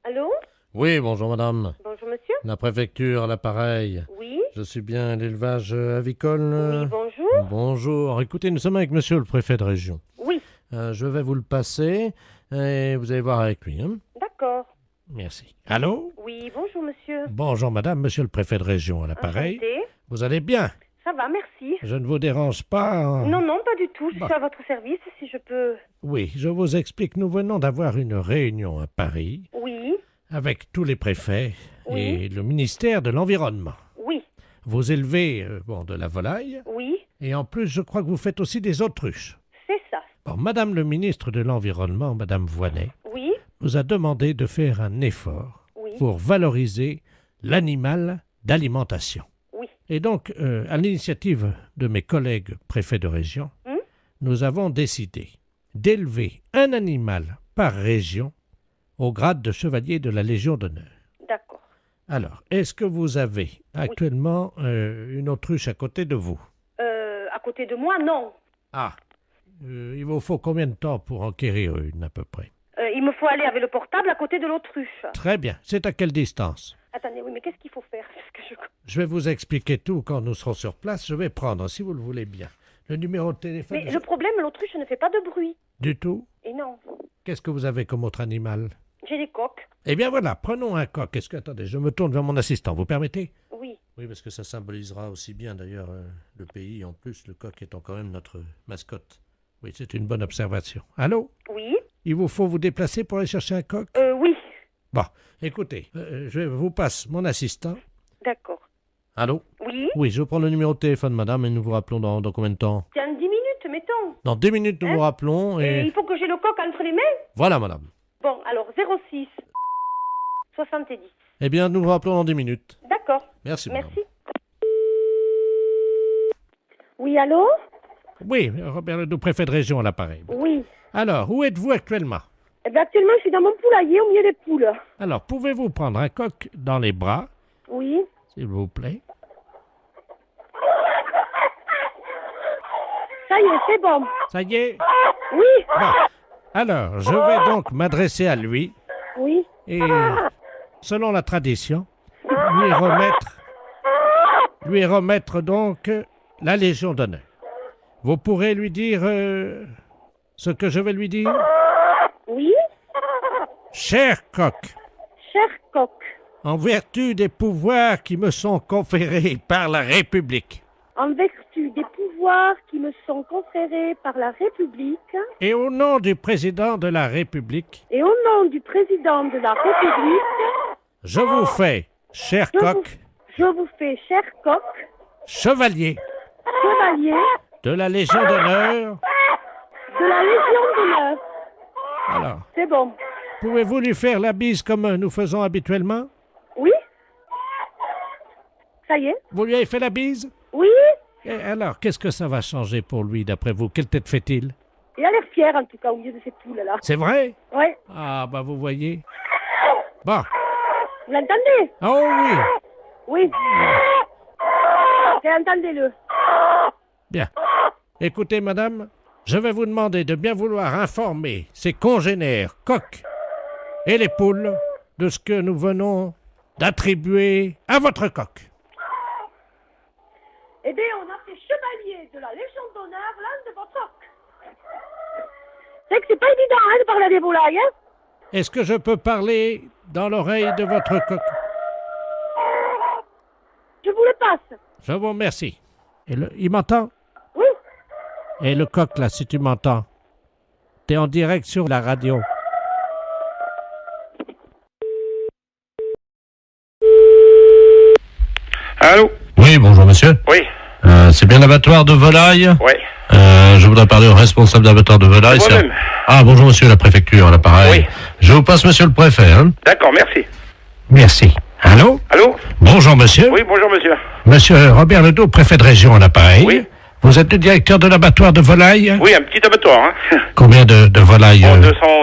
Allô? Oui, bonjour madame. Bonjour monsieur. La préfecture à l'appareil. Oui. Je suis bien à l'élevage avicole. Oui, bonjour. Bonjour. Écoutez, nous sommes avec monsieur le préfet de région. Oui. Je vais vous le passer et vous allez voir avec lui. Hein? D'accord. Merci. Allô? Oui, bonjour monsieur. Bonjour madame, monsieur le préfet de région à l'appareil. Enchanté. Vous allez bien? Ça va, merci. Je ne vous dérange pas? Hein? Non, non, pas du tout. Je suis à votre service, si je peux... Oui, je vous explique. Nous venons d'avoir une réunion à Paris. Oui. Avec tous les préfets et le ministère de l'Environnement. Oui. Vous élevez de la volaille. Oui. Et en plus, je crois que vous faites aussi des autruches. C'est ça. Bon, madame le ministre de l'Environnement, madame Voynet, oui, nous a demandé de faire un effort pour valoriser l'animal d'alimentation. Oui. Et donc, à l'initiative de mes collègues préfets de région, nous avons décidé d'élever un animal par région au grade de chevalier de la Légion d'honneur. D'accord. Alors, est-ce que vous avez actuellement une autruche à côté de vous? À côté de moi, non. Ah. Il vous faut combien de temps pour enquérir une, à peu près? Il me faut aller avec le portable à côté de l'autruche. Très bien. C'est à quelle distance? Attendez, oui, mais qu'est-ce qu'il faut faire? Parce que Je vais vous expliquer tout quand nous serons sur place. Je vais prendre, si vous le voulez bien, Le numéro de téléphone. Mais le problème, l'autruche ne fait pas de bruit. Du tout. Et non. Qu'est-ce que vous avez comme autre animal? J'ai des coqs. Eh bien voilà, prenons un coq. Est-ce que, attendez, je me tourne vers mon assistant, vous permettez? Oui. Oui, parce que ça symbolisera aussi bien d'ailleurs le pays. En plus, le coq étant quand même notre mascotte. Oui, c'est une bonne observation. Allô? Oui. Il vous faut vous déplacer pour aller chercher un coq? Oui. Bon, écoutez, je vous passe mon assistant. D'accord. Allô? Oui. Oui, je prends le numéro de téléphone, madame, et nous vous rappelons dans combien de temps? Tiens, 10 minutes, mettons. Dans 10 minutes, nous vous rappelons Et et... il faut que j'ai le coq entre les mains? Voilà, madame. Bon, alors 06 70. Eh bien, nous vous rappelons dans 10 minutes. D'accord. Merci, madame. Merci. Oui, allô? Oui, Robert Ledoux, préfet de région à l'appareil. Oui. Alors, où êtes-vous actuellement? Eh bien, actuellement, je suis dans mon poulailler au milieu des poules. Alors, pouvez-vous prendre un coq dans les bras, Oui. s'il vous plaît? Ça y est, c'est bon. Ça y est? Oui. Bon. Alors, je vais donc m'adresser à lui Oui. et, selon la tradition, lui remettre donc la Légion d'honneur. Vous pourrez lui dire ce que je vais lui dire? Oui. Cher coq, Cher coq, en vertu des pouvoirs qui me sont conférés par la République en vertu des pouvoirs qui me sont conférés par la République et au nom du président de la République, et au nom du président de la République, je vous fais, cher coq, je vous fais, cher coq, chevalier chevalier de la Légion d'honneur. de la Légion d'honneur. Alors, C'est bon. pouvez-vous lui faire la bise comme nous faisons habituellement? Oui. Ça y est? Vous lui avez fait la bise? Oui. Et alors, qu'est-ce que ça va changer pour lui, d'après vous? Quelle tête fait-il? Il a l'air fier, en tout cas, au milieu de ces poules-là. C'est vrai? Oui. Ah, bah vous voyez. Bon. Vous l'entendez? Oh oui. Oui. Et entendez-le. Bien. Écoutez, madame, je vais vous demander de bien vouloir informer ses congénères coqs et les poules de ce que nous venons d'attribuer à votre coq. Eh bien, on a fait chevalier de la Légion d'honneur l'un de votre coq. C'est que c'est pas évident, hein, de parler à des volailles, hein? Est-ce que je peux parler dans l'oreille de votre coq? Je vous le passe. Je vous remercie. Et il m'entend? Oui. Et le coq, là, si tu m'entends, t'es en direct sur la radio. Allô? Oui, bonjour, monsieur. Oui. C'est bien l'abattoir de volailles? Oui. Je voudrais parler au responsable d'abattoir de volailles. C'est moi-même. Ah, bonjour, monsieur, la préfecture, à l'appareil. Oui. Je vous passe, monsieur le préfet, hein. D'accord, merci. Merci. Allô? Allô? Bonjour, monsieur. Oui, bonjour, monsieur. Monsieur Robert Ledoux, préfet de région à l'appareil. Oui. Vous êtes le directeur de l'abattoir de volailles? Oui, un petit abattoir, hein. Combien de volailles?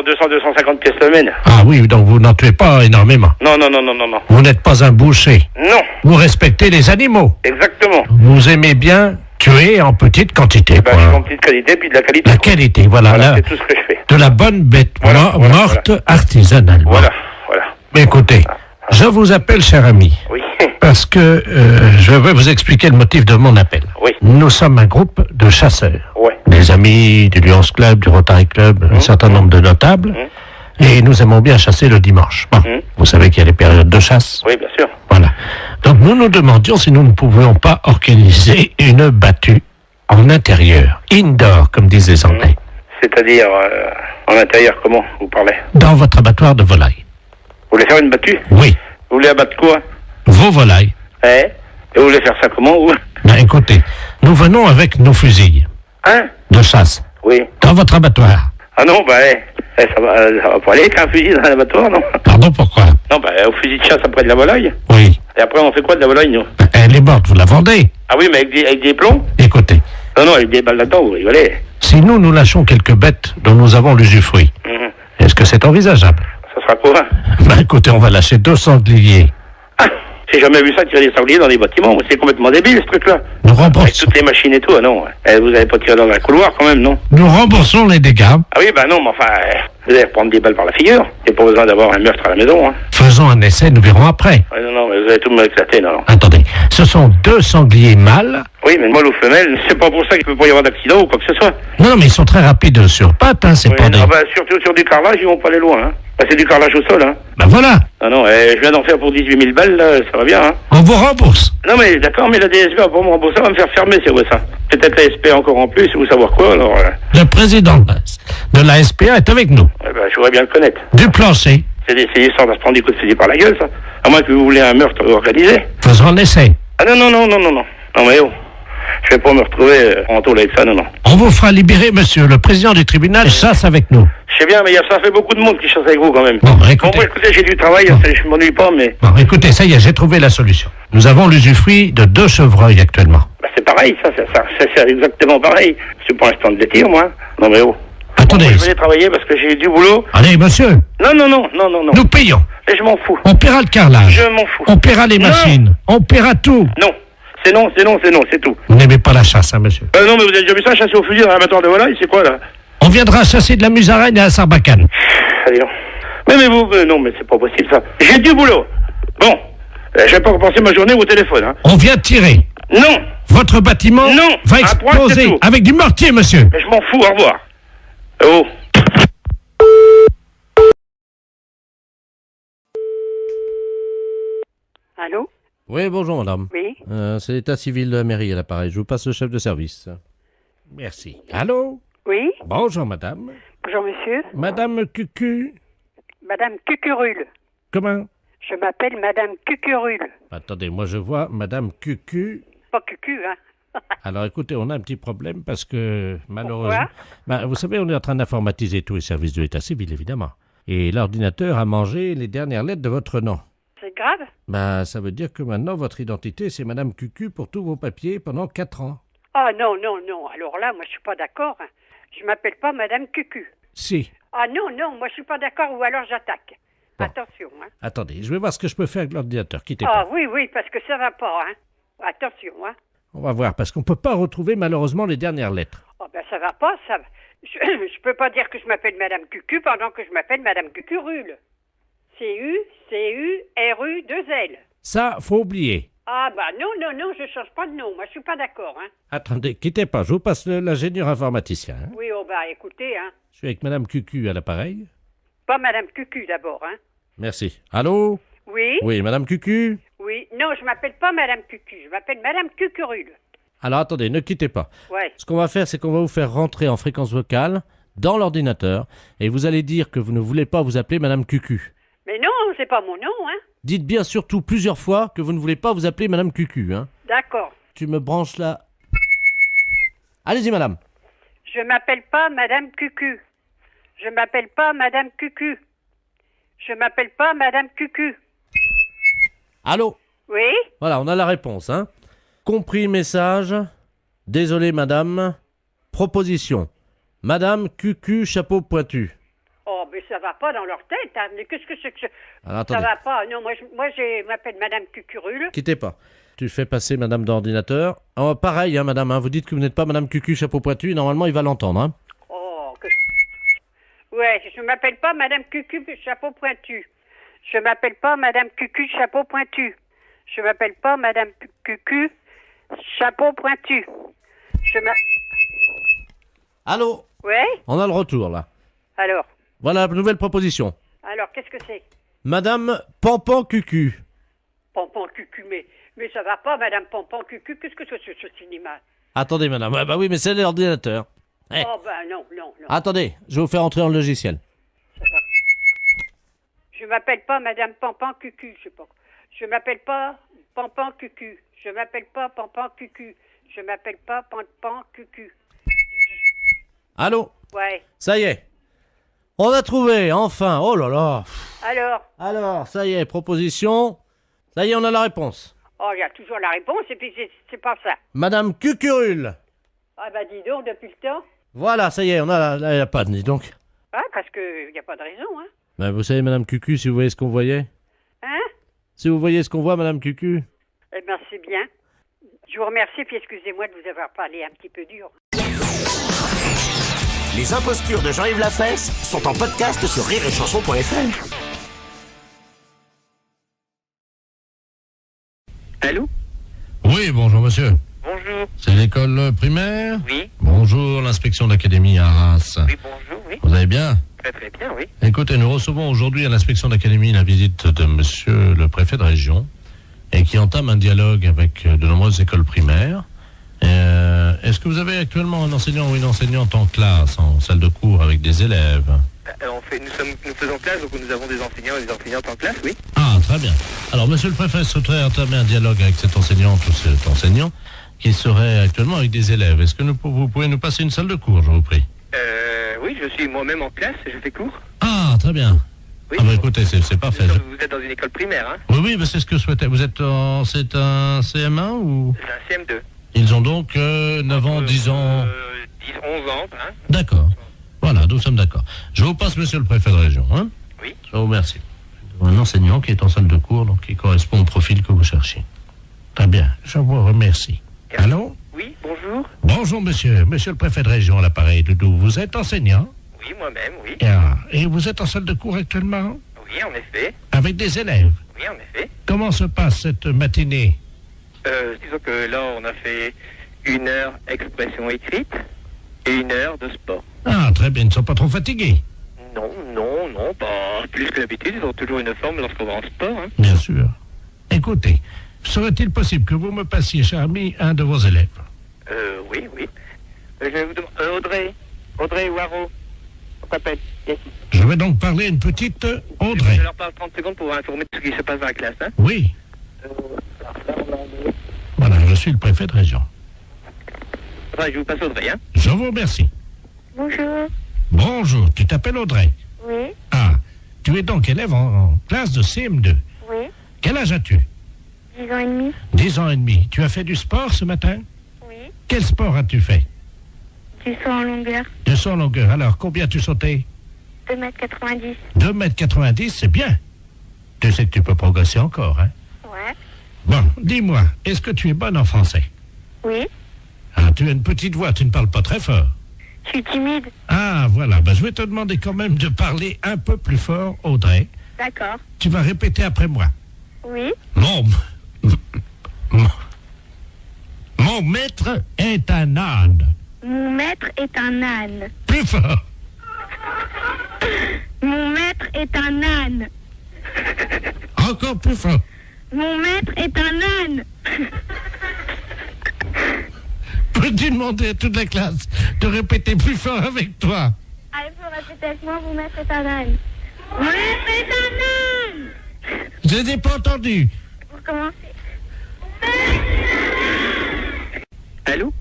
250 pièces semaine. Ah oui, donc vous n'en tuez pas énormément. Non, non, non, non, non, non. Vous n'êtes pas un boucher. Non. Vous respectez les animaux. Exactement. Vous aimez bien tuer en petite quantité. Ben, je suis en petite qualité, puis de la qualité. La qualité, voilà. Voilà, là, c'est tout ce que je fais. de la bonne bête morte artisanalement. Voilà, voilà. Mais écoutez, je vous appelle, cher ami. Oui. Parce que je veux vous expliquer le motif de mon appel. Oui. Nous sommes un groupe de chasseurs. Ouais. Des amis du Lions Club, du Rotary Club, un certain nombre de notables. Et nous aimons bien chasser le dimanche. Bon, vous savez qu'il y a les périodes de chasse. Oui, bien sûr. Voilà. Donc nous nous demandions si nous ne pouvions pas organiser une battue en intérieur, indoor, comme disent les Anglais. C'est-à-dire, en intérieur, comment vous parlez? Dans votre abattoir de volailles. Vous voulez faire une battue? Oui. Vous voulez abattre quoi? Vos volailles. Eh? Et vous voulez faire ça comment, vous? Ben, écoutez, nous venons avec nos fusils. Hein? De chasse. Oui. Dans votre abattoir. Ah non, bah, ça va pas aller avec un fusil dans l'abattoir, non? Pardon, pourquoi? Non, bah, au fusil de chasse après de la volaille. Oui. Et après, on fait quoi de la volaille, nous? Elle est morte, vous la vendez? Ah oui, mais avec des plombs? Écoutez. Non, non, avec des balles là-dedans, vous rigolez. Si nous lâchons quelques bêtes dont nous avons l'usufruit, est-ce que c'est envisageable? Ça sera quoi? Ben écoutez, on va lâcher 2 sangliers. J'ai jamais vu ça tirer des sangliers dans des bâtiments. Moi, c'est complètement débile, ce truc-là. Nous Avec remboursons, toutes les machines et tout, ah non. Vous avez pas tiré dans un couloir quand même, non? nous remboursons les dégâts. Ah oui, bah non, mais enfin, vous allez prendre des balles par la figure. Il n'y a pas besoin d'avoir un meurtre à la maison, hein. Faisons un essai, nous verrons après. Ouais, non, mais vous allez tout me éclater, non. Attendez, ce sont 2 sangliers mâles. Oui, mais mâle ou femelle, c'est pas pour ça qu'il peut pas y avoir d'accident ou quoi que ce soit. Non, mais ils sont très rapides sur pattes, hein, c'est Oui, pas des... bah, surtout sur du carrelage, ils vont pas aller loin, hein. Bah, c'est du carrelage au sol, hein. Ben voilà, Ah non, je viens d'en faire pour 18 000 balles, là, ça va bien, hein. on vous rembourse. Non, mais d'accord, mais la DSP va pas me rembourser, va me faire fermer, c'est vrai ça. Peut-être la SP encore en plus, ou savoir quoi, alors... Le président de la SPA est avec nous. Ouais, bah, je voudrais bien le connaître. Du plancher. C'est des histoires de se prendre des coups de fusil par la gueule, ça. À moins que vous voulez un meurtre organisé. Faisons un essai. Ah non, non, non, non, non, non. Non, mais oh, je vais pas me retrouver en tôle avec ça, non, non. On vous fera libérer, monsieur. Le président du tribunal chasse avec nous. Je sais bien, mais ça fait beaucoup de monde qui chasse avec vous, quand même. Bon, Bon, écoutez, moi, écoutez, j'ai du travail, je m'ennuie pas, mais... bon, écoutez, ça y est, j'ai trouvé la solution. Nous avons l'usufruit de 2 chevreuils actuellement. Bah, c'est pareil, ça, c'est exactement pareil. C'est pour l'instant de les tirs, moi. Non, mais oh. Attendez. Bon, moi, je vais aller travailler parce que j'ai du boulot. Allez, monsieur. Non, non, non, non, non, non. Nous payons. Et je m'en fous. On paiera le carrelage. Je m'en fous. On paiera les Non. machines. On paiera tout. Non. C'est non, c'est non, c'est non, c'est tout. Vous n'aimez pas la chasse, hein, monsieur? Non, mais vous avez déjà vu ça, chasser au fusil dans l'abattoir de volaille, c'est quoi, là? On viendra chasser de la musaraigne à la Sarbacane. Allez, non. Mais vous, non, mais c'est pas possible, ça. J'ai du boulot. Bon. Je vais pas repenser ma journée au téléphone, hein. On vient tirer. Non. Votre bâtiment Non. va À point, c'est exploser tout. avec du mortier, monsieur. Mais je m'en fous, au revoir. Oh. Allô? Oui, bonjour madame. Oui? C'est l'état civil de la mairie à l'appareil. Je vous passe le chef de service. Merci. Allô? Oui? Bonjour, madame. Bonjour, monsieur. Madame Cucu. Madame Cucurule. Comment? Je m'appelle Madame Cucurule. Attendez, moi je vois madame Cucu. Pas Cucu, hein? Alors écoutez, on a un petit problème parce que malheureusement... Vous savez, on est en train d'informatiser tous les services de l'état civil, évidemment. Et l'ordinateur a mangé les dernières lettres de votre nom. C'est grave? Ça veut dire que maintenant, votre identité, c'est madame Cucu pour tous vos papiers pendant 4 ans. Ah non, non, non. Alors là, moi, je suis pas d'accord. Hein. Je m'appelle pas Madame Cucu. Si. Ah non, non, moi, je suis pas d'accord ou alors j'attaque. Bon. Attention, hein. Attendez, je vais voir ce que je peux faire avec l'ordinateur. Quittez Ah pas. oui, oui, parce que ça va pas, hein. Attention, hein. On va voir, parce qu'on peut pas retrouver malheureusement les dernières lettres. Oh ben ça va pas, ça. Je peux pas dire que je m'appelle Madame Cucu pendant que je m'appelle Madame Cucurule. C-U-C-U-R-U-2-L. Ça, faut oublier. Ah bah non, non, non, je change pas de nom. Moi, je suis pas d'accord, hein. Attendez, quittez pas, je vous passe l'ingénieur informaticien. Hein. Oui, oh bah écoutez, hein. Je suis avec madame Cucu à l'appareil. Pas Madame Cucu d'abord, hein. Merci. Allô? Oui? Oui, madame Cucu? Oui. Non, je m'appelle pas Madame Cucu, je m'appelle Madame Cucurule. Alors attendez, ne quittez pas. Ouais. Ce qu'on va faire, c'est qu'on va vous faire rentrer en fréquence vocale dans l'ordinateur et vous allez dire que vous ne voulez pas vous appeler madame Cucu. Mais non, c'est pas mon nom, hein. Dites bien surtout plusieurs fois que vous ne voulez pas vous appeler madame Cucu, hein. D'accord. Tu me branches là. Allez-y, madame. Je m'appelle pas Madame Cucu. Je m'appelle pas Madame Cucu. Je m'appelle pas Madame Cucu. Allô? Oui? Voilà, on a la réponse, hein. Compris message. Désolé, madame. Proposition. Madame Cucu, chapeau pointu. Oh, mais ça va pas dans leur tête, hein. Mais qu'est-ce que c'est que Alors, ça attendez. va pas. Non, moi, je m'appelle Madame Cucurule. Quittez pas. Tu fais passer madame d'ordinateur. Oh, pareil, hein, madame, hein, vous dites que vous n'êtes pas madame Cucu, chapeau pointu, normalement il va l'entendre, hein. Oh, que... Ouais, je m'appelle pas Madame Cucu, chapeau pointu. Je m'appelle pas Madame Cucu, chapeau pointu. Je m'appelle pas Madame Cucu, chapeau pointu. Je m'appelle... Allô? Ouais? On a le retour, là. Alors, Voilà, nouvelle proposition. qu'est-ce que c'est? Madame Pampan Cucu. Pompon Cucu, mais ça va pas, Madame Pompon Cucu, qu'est-ce que c'est ce cinéma? Attendez, madame. Ah, bah oui, mais c'est l'ordinateur. Eh. Oh ben non, non, non. Attendez, je vais vous faire entrer dans le logiciel. Ça va. Je m'appelle pas Madame Pompon Cucu, je sais pas. Je m'appelle pas Pompon Cucu. Je m'appelle pas Pompon Cucu. Je m'appelle pas Pompon Cucu. Allô? Ouais. Ça y est. On a trouvé, enfin. Oh là là. Alors, Ça y est, proposition. Ça y est, on a la réponse. oh, il y a toujours la réponse et puis c'est pas ça. Madame Cucurule. Ah bah dis donc, depuis le temps. Voilà, ça y est, on a la panne, dis donc. Ah, parce que y a pas de raison, hein. Ben, vous savez, madame Cucu, si vous voyez ce qu'on voyait? Hein? Si vous voyez ce qu'on voit, Madame Cucu. Eh bien, c'est bien. Je vous remercie, puis excusez-moi de vous avoir parlé un petit peu dur. Les impostures de Jean-Yves Lafesse sont en podcast sur rireetchanson.fr. Allô? Oui, bonjour monsieur. Bonjour. C'est l'école primaire? Oui. Bonjour, l'inspection d'académie à Arras. Oui, bonjour, oui. Vous allez bien? Très très bien, oui. Écoutez, nous recevons aujourd'hui à l'inspection d'académie la visite de monsieur le préfet de région et qui entame un dialogue avec de nombreuses écoles primaires. Est-ce que vous avez actuellement un enseignant ou une enseignante en classe, en salle de cours avec des élèves? Nous faisons classe, donc nous avons des enseignants et des enseignantes en classe, oui. Ah, très bien. Alors, monsieur le préfet souhaiterait entamer un dialogue avec cette enseignante ou cet enseignant qui serait actuellement avec des élèves. Est-ce que vous pouvez nous passer une salle de cours, je vous prie? Oui, je suis moi-même en classe, je fais cours. Ah, très bien. Oui. Ah bah écoutez, c'est parfait. Vous êtes dans une école primaire, hein? Oui, oui, bah c'est ce que je souhaitais. C'est un CM1 ou? C'est un CM2. Ils ont donc 9 ans, 10 ans... 10, 11 ans, hein? D'accord. Voilà, nous sommes d'accord. Je vous passe monsieur le préfet de région, hein? Oui. Je vous remercie. Un enseignant qui est en salle de cours, donc qui correspond au profil que vous cherchez. Très bien, je vous remercie. Allô? Oui, bonjour. Bonjour monsieur, monsieur le préfet de région à l'appareil, Doudou. Vous êtes enseignant? Oui, moi-même, oui. Et vous êtes en salle de cours actuellement? Oui, en effet. Avec des élèves? Oui, en effet. Comment se passe cette matinée? Disons que là, on a fait 1 heure expression écrite et 1 heure de sport. Ah, très bien, ils ne sont pas trop fatigués? Non, pas plus que d'habitude. Ils ont toujours une forme lorsqu'on va en sport, hein. Bien sûr. Écoutez, serait-il possible que vous me passiez, cher ami, un de vos élèves? Oui. Je vais vous demander... Audrey Waro. On s'appelle. Yes. Je vais donc parler à une petite Audrey. Je leur parle 30 secondes pour informer de ce qui se passe dans la classe, hein. Oui. Voilà, je suis le préfet de région. Enfin, je vous passe Audrey, hein. Je vous remercie. Bonjour. Bonjour, tu t'appelles Audrey? Oui. Ah, tu es donc élève en classe de CM2. Oui. Quel âge as-tu? 10 ans et demi. 10 ans et demi. Tu as fait du sport ce matin? Oui. Quel sport as-tu fait? Du saut en longueur. Du saut en longueur. Alors, combien as-tu sauté? 2,90 m. 2,90 m, c'est bien. Tu sais que tu peux progresser encore, hein? Ouais. Bon, dis-moi, est-ce que tu es bonne en français? Oui. Ah, tu as une petite voix, tu ne parles pas très fort. Je suis timide. Ah, voilà. Ben, je vais te demander quand même de parler un peu plus fort, Audrey. D'accord. Tu vas répéter après moi. Oui. Mon maître est un âne. Mon maître est un âne. Plus fort. Mon maître est un âne. Encore plus fort. Mon maître est un âne. Peux-tu demander à toute la classe de répéter plus fort avec toi? Ah, il faut répéter avec moi, mon maître est un âne. Mon maître est un âne. Je n'ai pas entendu. Pour commencer. Allô?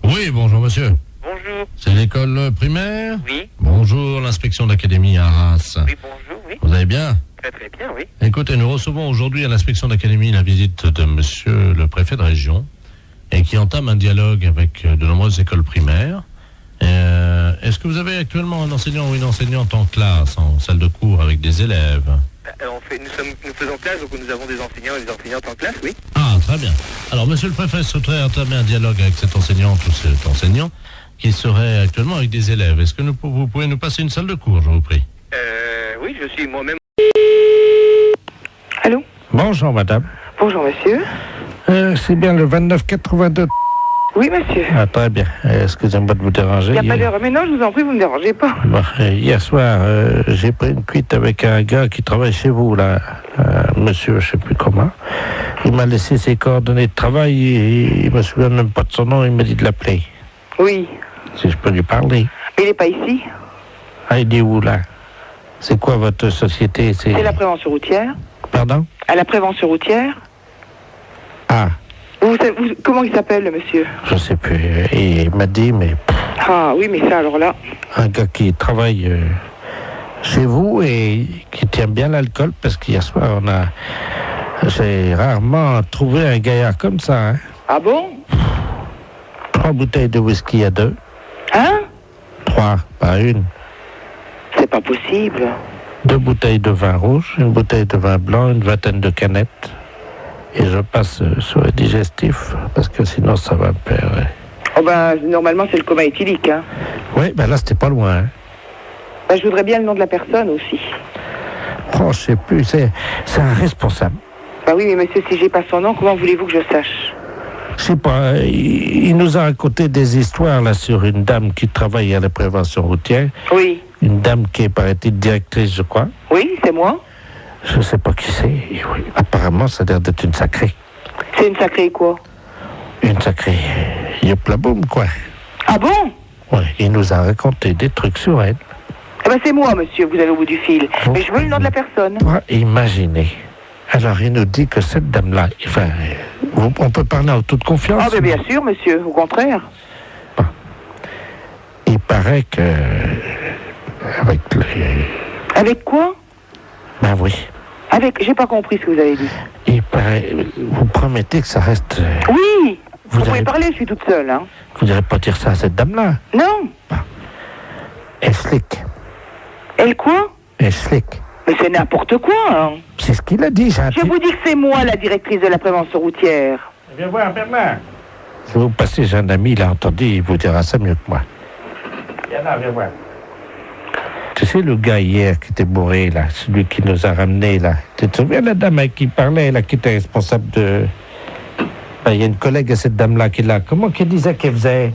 Oui, bonjour monsieur. Bonjour. C'est l'école primaire? Oui. Bonjour, l'inspection d'académie à Arras. Oui, bonjour, oui. Vous allez bien? Très très bien, oui. Écoutez, nous recevons aujourd'hui à l'inspection d'académie la visite de monsieur le préfet de région et qui entame un dialogue avec de nombreuses écoles primaires. Est-ce que vous avez actuellement un enseignant ou une enseignante en classe, en salle de cours avec des élèves? Nous faisons classe, donc nous avons des enseignants et des enseignantes en classe, oui. Ah, très bien. Alors, monsieur le préfet souhaiterait entamer un dialogue avec cette enseignante ou cet enseignant qui serait actuellement avec des élèves. Est-ce que vous pouvez nous passer une salle de cours, je vous prie? Oui, je suis moi-même. Allô? Bonjour, madame. Bonjour, monsieur. C'est bien le 2982. Oui, monsieur. Ah, très bien. Excusez-moi de vous déranger. Il n'y a pas d'heure. Mais non, je vous en prie, vous ne me dérangez pas. Bon, hier soir, j'ai pris une cuite avec un gars qui travaille chez vous, là. Monsieur, je ne sais plus comment. Il m'a laissé ses coordonnées de travail et il me souvient même pas de son nom. Il m'a dit de l'appeler. Oui. Si je peux lui parler. Mais il n'est pas ici. Ah, il est où, là? C'est quoi votre société? C'est la prévention routière. Pardon? À la prévention routière. Ah. Comment il s'appelle, le monsieur? Je sais plus. Il m'a dit, mais... Ah, oui, mais ça, alors là... Un gars qui travaille chez vous et qui tient bien l'alcool, parce qu'hier soir, j'ai rarement trouvé un gaillard comme ça, hein. Ah bon? 3 bouteilles de whisky à 2. Hein? 3, pas une. C'est pas possible. 2 bouteilles de vin rouge, une bouteille de vin blanc, une vingtaine de canettes. Et je passe sur le digestif, parce que sinon ça va me perdre. Oh ben, normalement, c'est le coma éthylique, hein. Oui, ben là, c'était pas loin, hein. Ben, je voudrais bien le nom de la personne aussi. Oh, je sais plus, c'est un responsable. Ben oui, mais monsieur, si j'ai pas son nom, comment voulez-vous que je sache? Je sais pas, il nous a raconté des histoires, là, sur une dame qui travaille à la prévention routière. Oui. Une dame qui est, paraît-il, directrice, je crois. Oui, c'est moi. Je sais pas qui c'est. Oui, apparemment, ça a l'air d'être une sacrée. C'est une sacrée quoi? Une sacrée yoplaboum, quoi. Ah bon? Ouais, il nous a raconté des trucs sur elle. Eh ben c'est moi, monsieur, vous allez au bout du fil. Mais je veux le nom de la personne. Imaginez. Alors, il nous dit que cette dame-là, enfin, on peut parler en toute confiance. Ah ben bien sûr, monsieur, au contraire. Bon. Il paraît que... Avec les... Avec quoi? Ben oui. Avec... J'ai pas compris ce que vous avez dit. Il paraît... Vous promettez que ça reste... Oui. Vous pouvez parler, je suis toute seule, hein. Vous n'irez pas dire ça à cette dame-là? Non. Bon. Elle slick. Elle quoi? Elle slick. Mais c'est n'importe quoi, hein. C'est ce qu'il a dit, Je vous dis que c'est moi, la directrice de la prévention routière. Viens voir, Bernard. Je vais vous passer, j'ai un ami, il a entendu, il vous dira ça mieux que moi. Viens là, viens voir. Tu sais, le gars hier qui était bourré, là, celui qui nous a ramenés, là. Tu te souviens, la dame avec qui parlait, là, qui était responsable de... Il y a une collègue à cette dame-là qui est là. Comment qu'elle disait qu'elle faisait?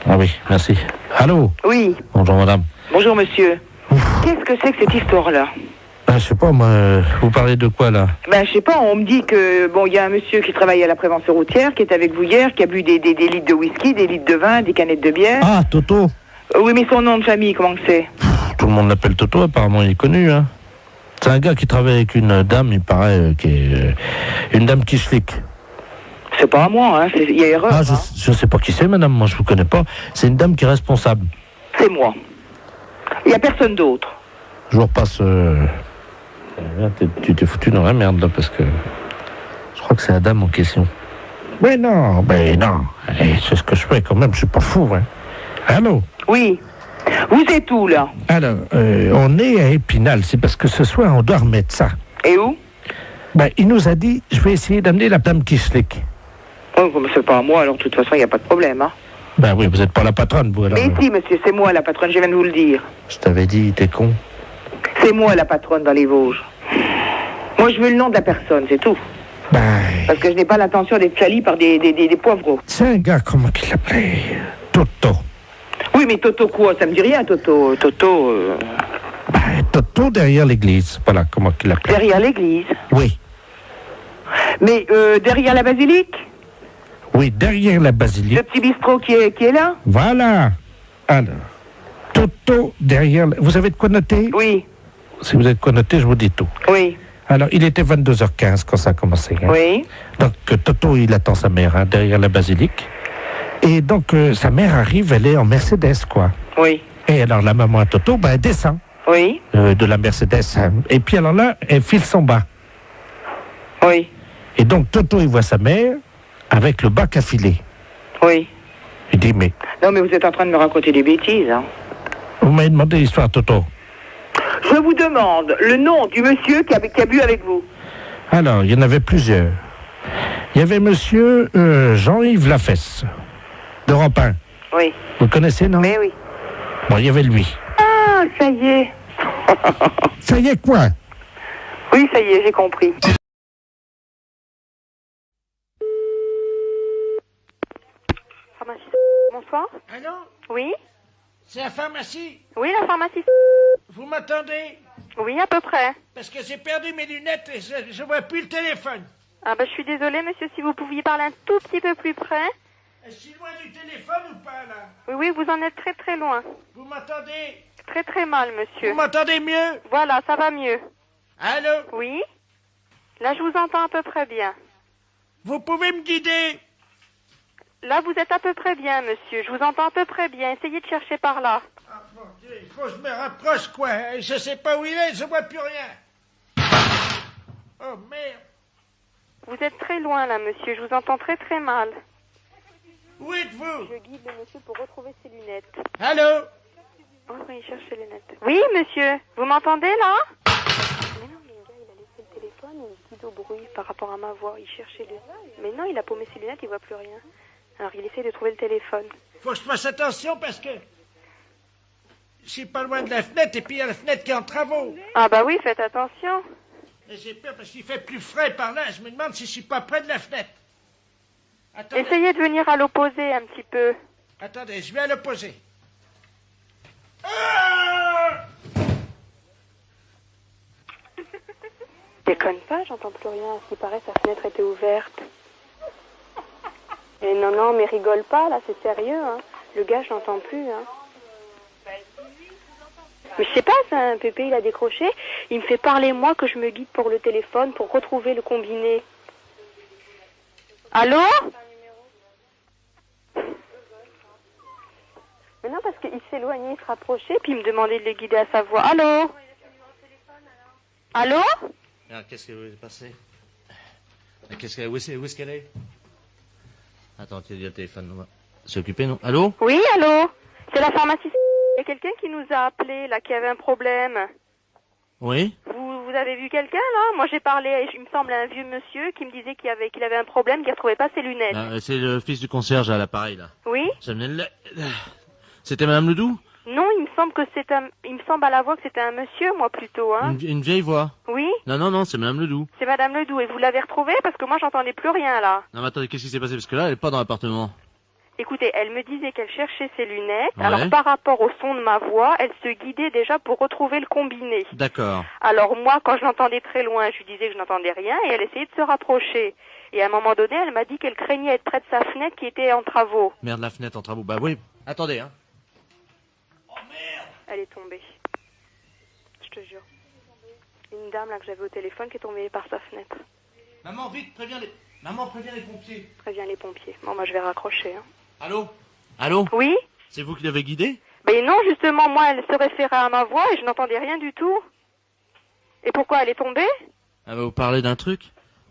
Ah oui, merci. Allô? Oui. Bonjour, madame. Bonjour, monsieur. Qu'est-ce que c'est que cette histoire-là? Je sais pas, moi, vous parlez de quoi, là? Ben, je sais pas, on me dit que, bon, il y a un monsieur qui travaille à la prévention routière, qui est avec vous hier, qui a bu des litres de whisky, des litres de vin, des canettes de bière. Ah, Toto. Oui, mais son nom de famille, comment que c'est? Tout le monde l'appelle Toto, apparemment, il est connu, hein. C'est un gars qui travaille avec une dame, il paraît, qui est une dame qui se flic. C'est pas à moi, hein, il y a erreur. Ah, je sais pas qui c'est, madame, moi, je vous connais pas. C'est une dame qui est responsable. C'est moi. Il y a personne d'autre. Je vous repasse... Tu t'es foutu dans la merde, là, parce que... Je crois que c'est la dame en question. Mais non. C'est ce que je fais, quand même, je suis pas fou, hein. Allô? Oui. Vous êtes où, là? Alors, on est à Épinal, c'est parce que ce soir, on doit remettre ça. Et où? Ben, il nous a dit, je vais essayer d'amener la dame qui slick. Oh, mais c'est pas à moi, alors, de toute façon, il n'y a pas de problème, hein. Ben oui, vous n'êtes pas la patronne, vous, alors. Mais si, monsieur, c'est moi, la patronne, je viens de vous le dire. Je t'avais dit, t'es con. C'est moi, la patronne, dans les Vosges. Moi, je veux le nom de la personne, c'est tout. Ben... Parce que je n'ai pas l'intention d'être sali par des poivreaux. C'est un gars, comment qu'il l'appelait? Toto. Oui, mais Toto quoi? Ça me dit rien, Toto. Ben, Toto derrière l'église. Voilà, comment qu'il l'appelait. Derrière l'église? Oui. Mais derrière la basilique? Oui, derrière la basilique. Le petit bistrot qui est là? Voilà. Alors, Toto derrière... Vous avez de quoi noter? Oui. Si vous avez de quoi noter, je vous dis tout. Oui. Alors, il était 22h15 quand ça a commencé. Hein. Oui. Donc, Toto, il attend sa mère, hein, derrière la basilique. Et donc, sa mère arrive, elle est en Mercedes, quoi. Oui. Et alors, la maman à Toto, ben, elle descend. Oui. De la Mercedes. Hein. Et puis, alors là, elle file son bas. Oui. Et donc, Toto, il voit sa mère avec le bac à filer. Oui. Il dit, mais... Non, mais vous êtes en train de me raconter des bêtises, hein. Vous m'avez demandé l'histoire, Toto. Je vous demande le nom du monsieur qui a bu avec vous. Alors, il y en avait plusieurs. Il y avait monsieur Jean-Yves Lafesse, d'Europe 1. Oui. Vous le connaissez, non? Mais oui. Bon, il y avait lui. Ah, ça y est. Ça y est, quoi? Oui, ça y est, j'ai compris. Pharmacie. Bonsoir. Allô? Oui? C'est la pharmacie? Oui, la pharmacie. Vous m'entendez? Oui, à peu près. Parce que j'ai perdu mes lunettes et je vois plus le téléphone. Ah bah je suis désolée, monsieur, si vous pouviez parler un tout petit peu plus près. Je suis loin du téléphone ou pas, là? Oui, oui, vous en êtes très très loin. Vous m'entendez? Très très mal, monsieur. Vous m'entendez mieux? Voilà, ça va mieux. Allô? Oui? Là, je vous entends à peu près bien. Vous pouvez me guider? Là, vous êtes à peu près bien, monsieur. Je vous entends à peu près bien. Essayez de chercher par là. Ah, mon Dieu, il faut que je me rapproche, quoi. Je sais pas où il est, je vois plus rien. Oh, merde. Vous êtes très loin, là, monsieur. Je vous entends très très mal. Où êtes-vous? Je guide le monsieur pour retrouver ses lunettes. Allô? Oh, il cherche ses lunettes. Oui, monsieur, vous m'entendez là? Mais non, mais le gars, il a laissé le téléphone, il dit au bruit par rapport à ma voix. Il cherche ses lunettes. Mais non, il a paumé ses lunettes, il voit plus rien. Alors il essaie de trouver le téléphone. Faut que je fasse attention parce que je suis pas loin de la fenêtre et puis il y a la fenêtre qui est en travaux. Ah bah oui, faites attention. Et j'ai peur parce qu'il fait plus frais par là. Je me demande si je suis pas près de la fenêtre. Attendez. Essayez de venir à l'opposé un petit peu. Attendez, je vais à l'opposé. Déconne pas, j'entends plus rien. À ce qui paraît, sa fenêtre était ouverte. Et non, mais rigole pas, là, c'est sérieux, hein. Le gars, je l'entends plus, hein. Mais je sais pas, c'est un pépé, il a décroché. Il me fait parler, moi, que je me guide pour le téléphone, pour retrouver le combiné. Allô? Mais non, parce qu'il s'éloignait, il se rapprochait, puis il me demandait de les guider à sa voix. Allô? Allô? Ah, qu'est-ce qui est passé? Où est-ce qu'elle est? Attends, tu as dit le téléphone. C'est occupé, non? Allô? Oui, allô? C'est la pharmacie. Il y a quelqu'un qui nous a appelé, là, qui avait un problème. Oui? Vous avez vu quelqu'un, là? Moi, j'ai parlé, il me semble, à un vieux monsieur qui me disait qu'il avait un problème, qu'il ne retrouvait pas ses lunettes. Ah, c'est le fils du concierge à l'appareil, là. Oui? C'était Madame Ledoux? Non, il me semble à la voix que c'était un monsieur, moi, plutôt, hein. Une vieille voix? Oui? Non, c'est Madame Ledoux. C'est Madame Ledoux. Et vous l'avez retrouvée? Parce que moi, j'entendais plus rien, là. Non, mais attendez, qu'est-ce qui s'est passé? Parce que là, elle est pas dans l'appartement. Écoutez, elle me disait qu'elle cherchait ses lunettes. Ouais. Alors, par rapport au son de ma voix, elle se guidait déjà pour retrouver le combiné. D'accord. Alors, moi, quand je l'entendais très loin, je lui disais que je n'entendais rien et elle essayait de se rapprocher. Et à un moment donné, elle m'a dit qu'elle craignait être près de sa fenêtre qui était en travaux. Merde, la fenêtre en travaux. Bah oui. Attendez, hein. Elle est tombée. Je te jure. Une dame, là, que j'avais au téléphone qui est tombée par sa fenêtre. Maman, vite, préviens les pompiers. Préviens les pompiers. Bon, moi, je vais raccrocher, hein. Allô? Allô? Oui? C'est vous qui l'avez guidée? Ben non, justement, moi, elle se référait à ma voix et je n'entendais rien du tout. Et pourquoi elle est tombée? Elle va vous parler d'un truc?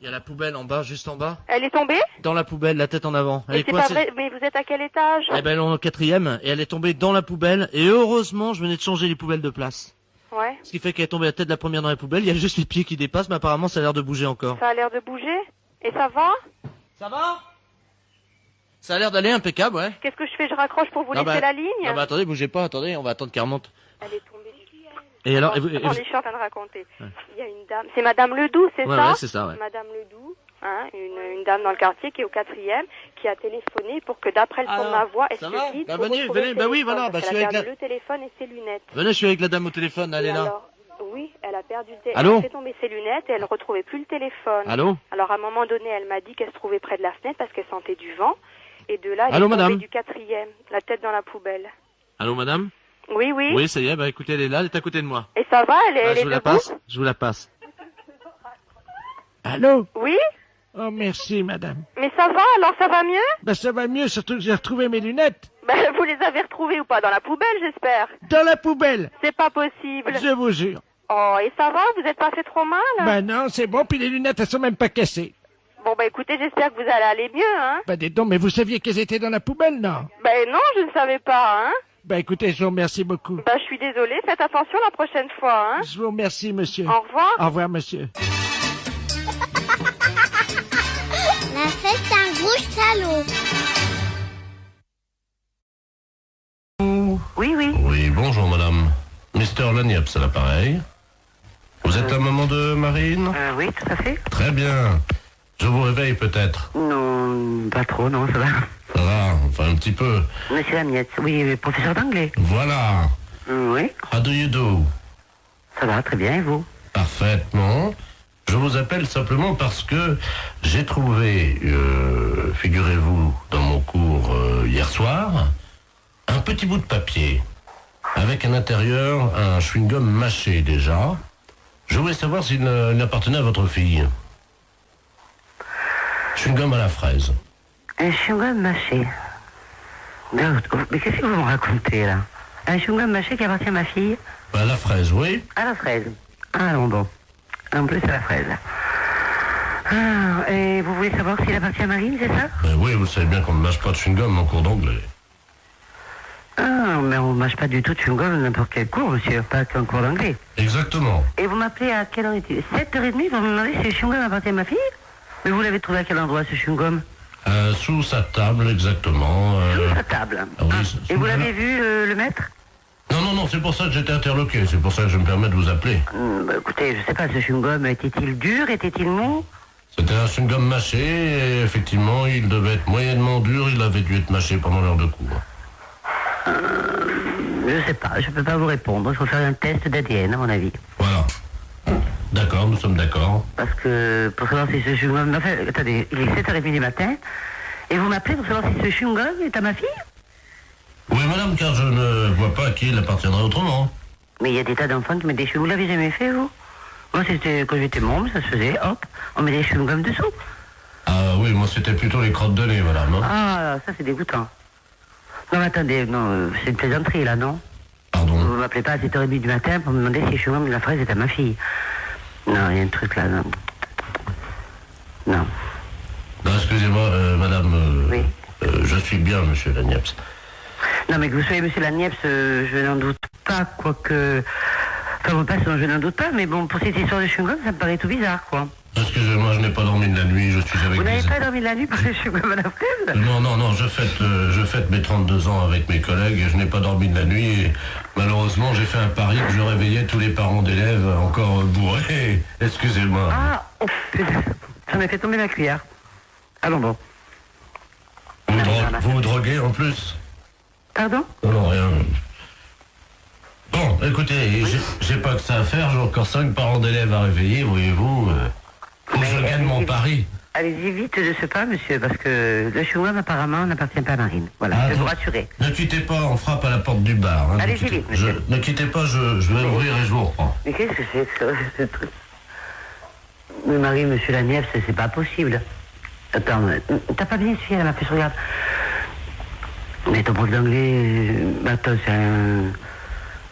Il y a la poubelle en bas, juste en bas. Elle est tombée? Dans la poubelle, la tête en avant. Elle Mais est c'est coincée. pas vrai, mais vous êtes à quel étage? Eh ben, elle est au 4e et elle est tombée dans la poubelle. Et heureusement, je venais de changer les poubelles de place. Ouais. Ce qui fait qu'elle est tombée la tête de la première dans la poubelle. Il y a juste les pieds qui dépassent, mais apparemment, ça a l'air de bouger encore. Ça a l'air de bouger? Et ça va? Ça va? Ça a l'air d'aller impeccable, ouais. Qu'est-ce que je fais? Je raccroche pour vous Non, laisser bah, la ligne? Non, bah attendez, bougez pas, attendez, on va attendre qu'elle remonte. Elle est tombée. Et alors, Attendez, je suis en train de raconter. Ouais. Il y a une dame, c'est Madame Ledoux, c'est Ouais, ça? ouais, c'est ça, ouais. Madame Ledoux, hein, une dame dans le quartier qui est au 4e, qui a téléphoné pour que d'après le son de ma voix, elle ça se va? guide Bah, pour venez, retrouver venez, le bah oui, téléphone, voilà, bah, parce je suis qu'elle a avec perdu le téléphone et ses lunettes. Venez, je suis avec la dame au téléphone, elle Et est là. alors, oui, elle a perdu le téléphone. Allô? Elle a fait tomber ses lunettes et elle ne retrouvait plus le téléphone. Allô? Alors, à un moment donné, elle m'a dit qu'elle se trouvait près de la fenêtre parce qu'elle sentait du vent. Et de là, elle Allô, est tombée madame? du 4e, la tête dans la poubelle. Allô, madame? Oui, oui. Oui, ça y est, bah écoutez, elle est là, elle est à côté de moi. Et ça va? Elle Bah, est je vous la debout? passe, je vous la passe. Allô? Oui? Oh, merci, madame. Mais ça va? Alors, ça va mieux? Ben, ça va mieux, surtout que j'ai retrouvé mes lunettes. Ben, vous les avez retrouvées ou pas? Dans la poubelle, j'espère. Dans la poubelle. C'est pas possible. Je vous jure. Oh, et ça va? Vous êtes pas fait trop mal? Ben non, c'est bon, puis les lunettes, elles sont même pas cassées. Bon, bah écoutez, j'espère que vous allez aller mieux, hein? Ben dites donc, mais vous saviez qu'elles étaient dans la poubelle, non? Ben non, je ne savais pas, hein? Ben écoutez, je vous remercie beaucoup. Ben, je suis désolée, faites attention la prochaine fois, hein? Je vous remercie, monsieur. Au revoir. Au revoir, monsieur. La fête, c'est un gros salaud. Oui, oui. Oui, bonjour madame. Mr. Lagnaps à l'appareil. Vous êtes la maman de Marine? Oui, tout à fait. Très bien. Je vous réveille peut-être. Non, pas trop, non, ça va. Ça va, enfin un petit peu. Monsieur Lamiette, oui, professeur d'anglais. Voilà. Oui. How do you do? Ça va, très bien, et vous? Parfaitement. Je vous appelle simplement parce que j'ai trouvé, figurez-vous, dans mon cours hier soir, un petit bout de papier avec à l'intérieur un chewing-gum mâché déjà. Je voulais savoir s'il appartenait à votre fille. Chewing-gum à la fraise. Un chewing-gum mâché. Mais qu'est-ce que vous me racontez, là? Un chewing-gum mâché qui appartient à ma fille? À la fraise, oui. À la fraise. Ah non, bon. En plus, à la fraise. Ah, et vous voulez savoir s'il appartient à Marine, c'est ça? Oui, vous savez bien qu'on ne mâche pas de chewing-gum en cours d'anglais. Ah, mais on ne mâche pas du tout de chewing-gum dans n'importe quel cours, monsieur, pas qu'un cours d'anglais. Exactement. Et vous m'appelez à quelle heure est-il 7h30 pour me demander si le chewing-gum appartient à ma fille? Mais vous l'avez trouvé à quel endroit, ce chewing-gum? Sous sa table, exactement. Sous sa table. Ah, oui, Et vous l'avez vu, le maître? Non, c'est pour ça que j'étais interloqué, c'est pour ça que je me permets de vous appeler. Bah, écoutez, je sais pas, ce chewing-gum, était-il dur, était-il mou? C'était un chewing-gum mâché, et effectivement, il devait être moyennement dur, il avait dû être mâché pendant l'heure de cours. Je sais pas, je peux pas vous répondre, il faut faire un test d'ADN, à mon avis. Voilà. D'accord, nous sommes d'accord. Parce que, pour savoir si ce chewing-gum... Enfin, attendez, il est 7h30 du matin, et vous m'appelez pour savoir si ce chewing-gum est à ma fille? Oui, madame, car je ne vois pas à qui il appartiendrait autrement. Mais il y a des tas d'enfants qui mettent des chewing-gums. Vous l'avez jamais fait, vous? Moi, c'était quand j'étais môme, ça se faisait, hop, on met des chewing-gums dessous. Ah oui, moi c'était plutôt les crottes de nez, madame. Hein. Ah, ça c'est dégoûtant. Non, mais attendez, non, c'est une plaisanterie, là, non? Pardon? Vous m'appelez pas à 7h30 du matin pour me demander si le chewing-gum de la fraise est à ma fille. Non, il y a un truc là, non. Non. Non, excusez-moi, madame, oui. Je suis bien, monsieur Lagneps. Non, mais que vous soyez monsieur Lagneps, je n'en doute pas, quoique... Enfin, vos passions, je n'en doute pas, mais bon, pour cette histoire de chewing-gum, ça me paraît tout bizarre, quoi. Excusez-moi, je n'ai pas dormi de la nuit, je suis avec... Vous n'avez pas dormi de la nuit pour le chewing-gum à la fraise? Non, je fête mes 32 ans avec mes collègues, et je n'ai pas dormi de la nuit, et malheureusement, j'ai fait un pari que je réveillais tous les parents d'élèves encore bourrés. Excusez-moi. Ah, oh, putain, ça m'a fait tomber la cuillère. Allons bon. Vous vous droguez en plus? Pardon? Non, rien. Bon, écoutez, j'ai pas que ça à faire, j'ai encore 5 parents d'élèves à réveiller, voyez-vous. Faut que je gagne mon pari. Allez-y vite de ce pas, monsieur, parce que le chewing-gum apparemment n'appartient pas à Marine. Voilà, je vais vous rassurer. Ne quittez pas, on frappe à la porte du bar. Hein, allez-y vite, monsieur. Ne quittez pas, je vais ouvrir et je vous reprends. Mais qu'est-ce que c'est que ça, ce truc? Mais Marie, monsieur Lagneps, c'est pas possible. Attends, t'as pas bien suivi, elle m'a fait, regarde. Mais ton prof d'anglais, attends, c'est un...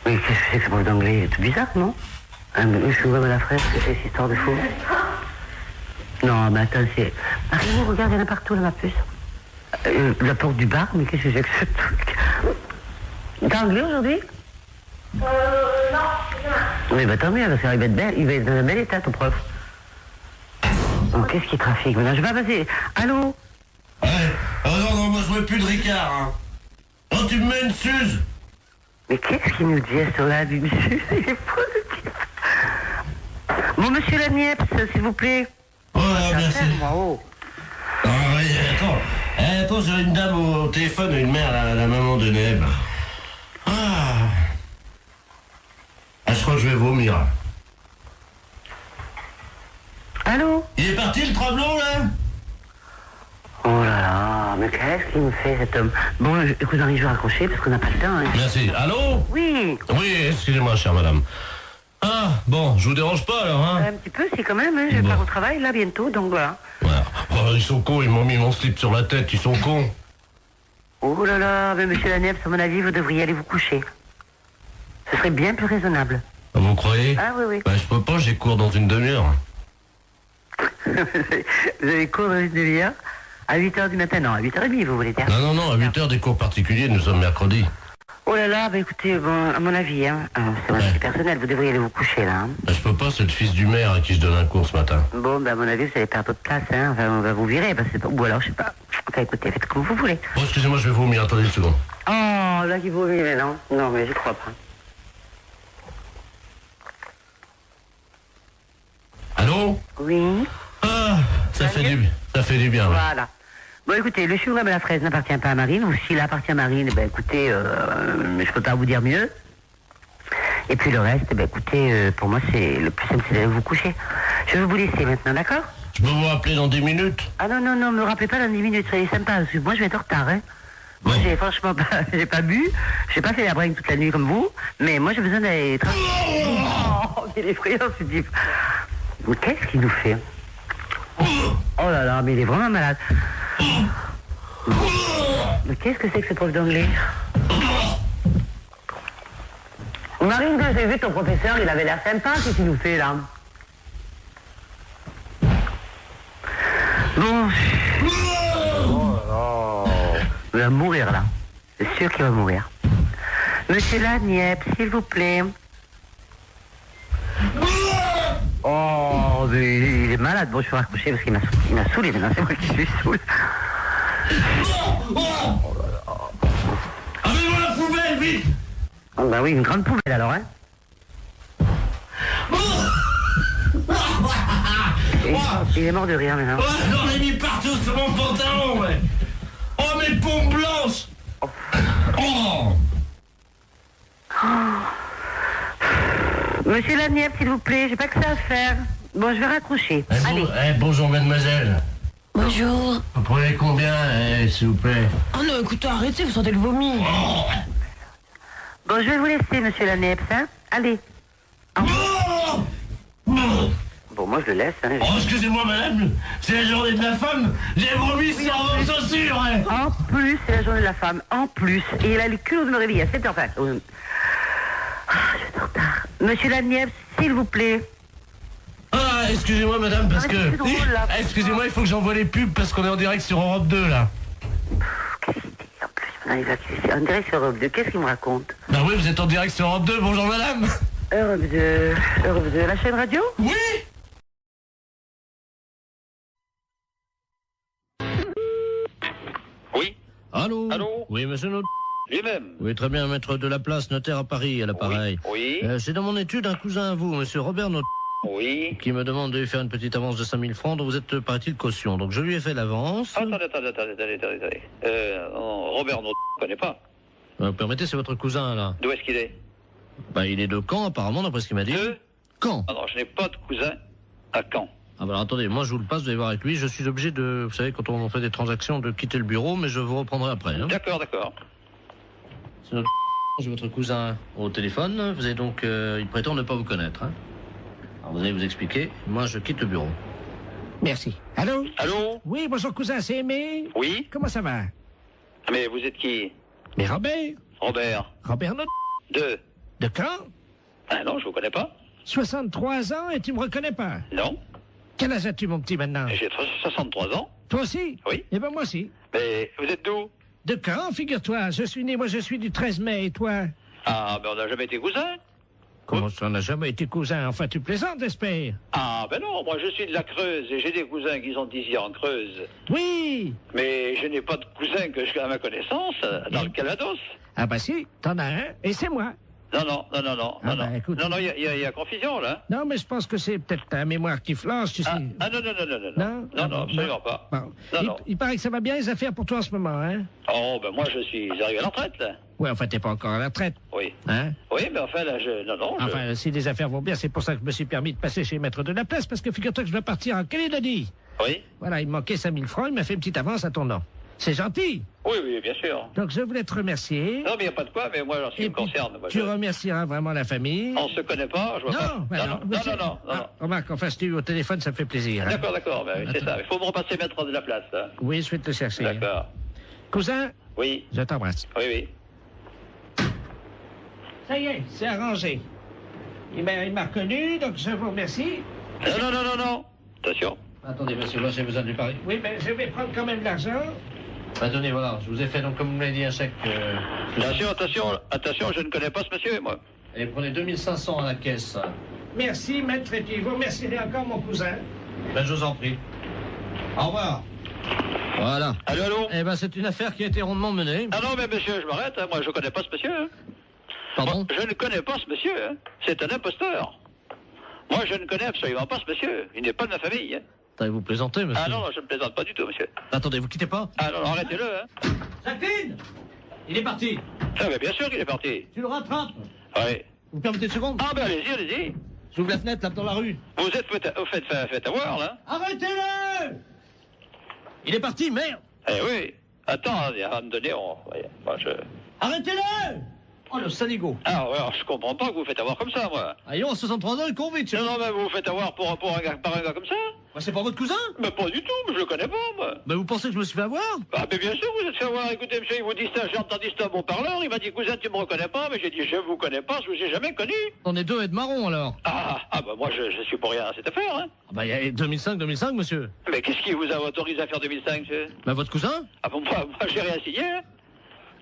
Mais qu'est-ce que c'est que ce prof d'anglais? C'est tout bizarre, non? Le chewing-gum à la fraise, c'est cette histoire de fou. Non, mais attends, c'est... Marie, regarde, il y en a partout, là, ma puce. La porte du bar, mais qu'est-ce que c'est que ce truc? T'as anglais aujourd'hui? Non, oui, bah tant mieux, parce qu'il va être belle, il va être dans un bel état, ton prof. Oh, qu'est-ce qui trafique maintenant? Je vais pas passer. Allô? Ouais. Oh non, moi je veux plus de Ricard, hein. Oh, tu me mets une suze. Mais qu'est-ce qu'il nous dit à ce là, monsieur? Il est fou, le type. Bon, monsieur Lagneps, s'il vous plaît. Oh, merci. Oh. Ah oui, attends, j'ai une dame au téléphone, une mère, la maman de Neb. Je crois que je vais vomir. Allô? Il est parti le tremblant là? Oh là là, mais qu'est-ce qu'il me fait cet homme? Bon, écoute Henri, je vais raccrocher parce qu'on n'a pas le temps. Hein. Merci. Allô? Oui. Oui, excusez-moi, chère madame. Ah, bon, je vous dérange pas alors, hein? Un petit peu, si quand même, hein, je pars au travail là bientôt, donc voilà. Voilà. Oh, ils sont cons, ils m'ont mis mon slip sur la tête, ils sont cons. Oh là là, mais monsieur Lagneps, à mon avis, vous devriez aller vous coucher. Ce serait bien plus raisonnable. Vous croyez? Ah oui, oui. Bah, je peux pas, j'ai cours dans une demi-heure. Vous avez cours dans une demi-heure? À 8h du matin? Non, à 8h30, vous voulez dire? Non, à 8h des cours particuliers, nous sommes mercredi. Oh là là, bah écoutez, bon, à mon avis, hein, c'est mon avis personnel, vous devriez aller vous coucher là. Hein. Bah, je peux pas, c'est le fils du maire à qui je donne un cours ce matin. Bon, bah à mon avis, vous allez perdre votre place, hein, enfin, on va vous virer, parce que c'est pas... Ou alors, je sais pas. Enfin, écoutez, faites comme vous voulez. Bon, excusez-moi, je vais vomir, attendez une seconde. Oh, là, qui vomit, mais non. Non, mais j'y crois pas. Allô? Oui. Ah, ça fait du bien. Voilà. Bon, écoutez, le chewing-gum à la fraise n'appartient pas à Marine, ou s'il appartient à Marine, ben écoutez, je peux pas vous dire mieux. Et puis le reste, ben écoutez, pour moi, c'est le plus simple, c'est d'aller vous coucher. Je vais vous laisser maintenant, d'accord? Je peux vous rappeler dans 10 minutes? Ah non, me rappelez pas dans 10 minutes, soyez sympa, parce que moi, je vais être en retard, hein. Moi, j'ai franchement pas, j'ai pas bu, j'ai pas fait la bringue toute la nuit comme vous, mais moi, j'ai besoin d'aller... Oh, il est effrayant, ce type. Mais qu'est-ce qu'il nous fait? Oh là là, mais il est vraiment malade. Mais qu'est-ce que c'est que ce prof d'anglais? Marine, que j'ai vu ton professeur, il avait l'air sympa, qu'est-ce qu'il nous fait là? Bon. Oh là là. Il va mourir là. C'est sûr qu'il va mourir. Monsieur Laniep, s'il vous plaît. Oh, mais il est malade. Bon, je vais raccrocher parce qu'il m'a saoulé maintenant. C'est moi qui suis saoul. Avez-moi la poubelle, vite! Oh, bah oui, une grande poubelle alors, hein. Il est mort de rire maintenant. Oh, j'en ai mis partout sur mon pantalon, ouais. Oh, mes pompes blanches. Oh. Monsieur Laniep, s'il vous plaît, j'ai pas que ça à faire. Bon, je vais raccrocher. Allez. Bonjour, mademoiselle. Bonjour. Vous prenez combien, s'il vous plaît? Oh non, écoutez, arrêtez, vous sentez le vomi. Bon, je vais vous laisser, monsieur Laniep, hein. Allez. Bon, moi, je le laisse, hein. Oh, excusez-moi, madame, c'est la journée de la femme. J'ai vomi sur vos chaussures, hein. En plus, c'est la journée de la femme. En plus. Et il a le culot de me réveiller à 7h. Enfin, je suis en retard. Monsieur Laniep, s'il vous plaît. Ah, excusez-moi, madame, parce que... c'est drôle, là. Excusez-moi, il faut que j'envoie les pubs parce qu'on est en direct sur Europe 2, là. Non, il va en direct sur Europe 2. Qu'est-ce qu'il me raconte? Bah oui, vous êtes en direct sur Europe 2. Bonjour, madame. Europe 2, la chaîne radio? Oui. Oui. Allô? Allô? Oui, monsieur Not. Lui-même. Oui, très bien, maître de la place, notaire à Paris, à l'appareil. Oui. C'est dans mon étude un cousin à vous, monsieur Robert Not. Oui. Qui me demande de lui faire une petite avance de 5000 francs, dont vous êtes, paraît-il, caution. Donc je lui ai fait l'avance. Attendez. Robert, non, je ne connais pas. Vous permettez, c'est votre cousin, là. D'où est-ce qu'il est? Bah, il est de Caen, apparemment, d'après ce qu'il m'a dit. De Caen. Ah non, je n'ai pas de cousin à Caen. Ah bah alors attendez, moi je vous le passe, vous allez voir avec lui. Je suis obligé de, vous savez, quand on fait des transactions, de quitter le bureau, mais je vous reprendrai après. Hein. D'accord. C'est notre... J'ai votre cousin au téléphone. Vous avez donc... il prétend ne pas vous connaître. Hein. Alors vous allez vous expliquer. Moi, je quitte le bureau. Merci. Allô? Allô? Oui, bonjour cousin, c'est Aimé? Oui? Comment ça va? Mais vous êtes qui? Mais Robert? Robert Not. De Caen? Ah non, je vous connais pas. 63 ans et tu me reconnais pas? Non. Quel âge as-tu, mon petit, maintenant? J'ai 63 ans. Toi aussi? Oui. Eh ben, moi aussi. Mais vous êtes d'où? De Caen, figure-toi. Je suis du 13 mai, et toi? Ah, ben on n'a jamais été cousins. Comment ça, on n'a jamais été cousins? Enfin, tu plaisantes, j'espère? Ah, ben non, moi je suis de la Creuse et j'ai des cousins qui sont ici en Creuse. Oui. Mais je n'ai pas de cousins que je à ma connaissance dans le Calvados. Ah bah si, t'en as un, et c'est moi. Non, Écoute, non, il y a confusion, là. Non, mais je pense que c'est peut-être ta mémoire qui flanche, tu sais. Ah, non, absolument pas. Bon. Non. Il paraît que ça va bien les affaires pour toi en ce moment, hein? Oh, ben moi je suis arrivé à la retraite, là. Ouais, enfin, t'es pas encore à la retraite. Oui. Hein? Oui, mais enfin, là, Enfin, si les affaires vont bien, c'est pour ça que je me suis permis de passer chez Maître de la Place, parce que figure-toi que je dois partir en Calédonie. Oui. Voilà, il me manquait 5000 francs, il m'a fait une petite avance à ton nom. C'est gentil. Oui, bien sûr. Donc, je voulais te remercier. Non, mais il n'y a pas de quoi, mais moi, en ce qui me concerne... Moi, tu remercieras vraiment la famille. On se connaît pas, je vois pas. Non. Remarque, enfin, si tu es au téléphone, ça me fait plaisir. Hein. D'accord, ben, c'est ça. Il faut me repasser Maître de la Place, là. Oui, je vais te chercher. D'accord. Cousin? Oui. Je t'embrasse. Oui. Ça y est, c'est arrangé. Il m'a reconnu, donc je vous remercie. Non. Attention. Attendez, monsieur, moi j'ai besoin de lui parler. Oui, mais je vais prendre quand même l'argent. Bah, tenez, voilà, je vous ai fait, donc, comme vous m'avez dit, un chèque... Attention, je ne connais pas ce monsieur, moi. Allez, prenez 2500 à la caisse. Merci, maître, et puis vous remercierez encore mon cousin. Ben, je vous en prie. Au revoir. Voilà. Allô? Eh ben, c'est une affaire qui a été rondement menée. Ah non, mais monsieur, je m'arrête, hein. Moi, je ne connais pas ce monsieur. Hein. Pardon? Moi, je ne connais pas ce monsieur, hein. C'est un imposteur. Moi, je ne connais absolument pas ce monsieur. Il n'est pas de ma famille, hein. Vous plaisantez, monsieur? Ah non, je ne plaisante pas du tout, monsieur. Attendez, vous quittez pas? Ah non, arrêtez-le, hein. Jacqueline! Il est parti. Ah, mais bien sûr qu'il est parti. Tu le rattrapes? Oui. Vous permettez une seconde? Ah, ben allez-y. J'ouvre la fenêtre, là, dans la rue. Vous êtes fait avoir, là. Arrêtez-le! Il est parti, merde! Eh oui. Attends, à un moment donné, Arrêtez-le! Oh, le saligo. Ah, ouais, alors, je comprends pas que vous vous faites avoir comme ça, moi. Allons, à 63 ans, il court vite. Non, mais vous vous faites avoir par un gars comme ça? Bah, c'est pas votre cousin? Mais pas du tout, mais je le connais pas, moi. Bah, vous pensez que je me suis fait avoir? Ah, mais bien sûr, vous êtes fait avoir. Écoutez, monsieur, il vous dit ça, j'ai entendu ça à mon parleur, il m'a dit, cousin, tu me reconnais pas, mais j'ai dit, je vous connais pas, je vous ai jamais connu. On est deux et de marron, alors. Ah, bah, moi, je suis pour rien à cette affaire, hein. Ah, bah, il y a 2005, monsieur. Mais qu'est-ce qui vous a autorisé à faire 2005, monsieur? Bah, votre cousin? Ah, bon, moi, j'ai rien signé, hein.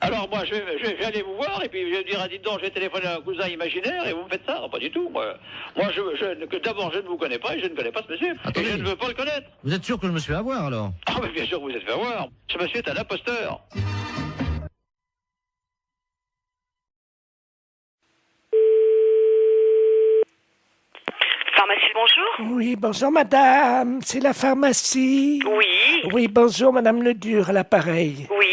Alors moi, je vais aller vous voir et puis je vais dire, dites donc, j'ai téléphoné à un cousin imaginaire et vous me faites ça. Non, pas du tout. Moi, d'abord, je ne vous connais pas et je ne connais pas ce monsieur. Attendez. Et je ne veux pas le connaître. Vous êtes sûr que je me suis fait avoir, alors? Ah, mais bien sûr que vous êtes fait voir. Ce monsieur est un imposteur. Pharmacie, bonjour. Oui, bonjour madame, c'est la pharmacie. Oui. Oui, bonjour madame Ledur, à l'appareil. Oui.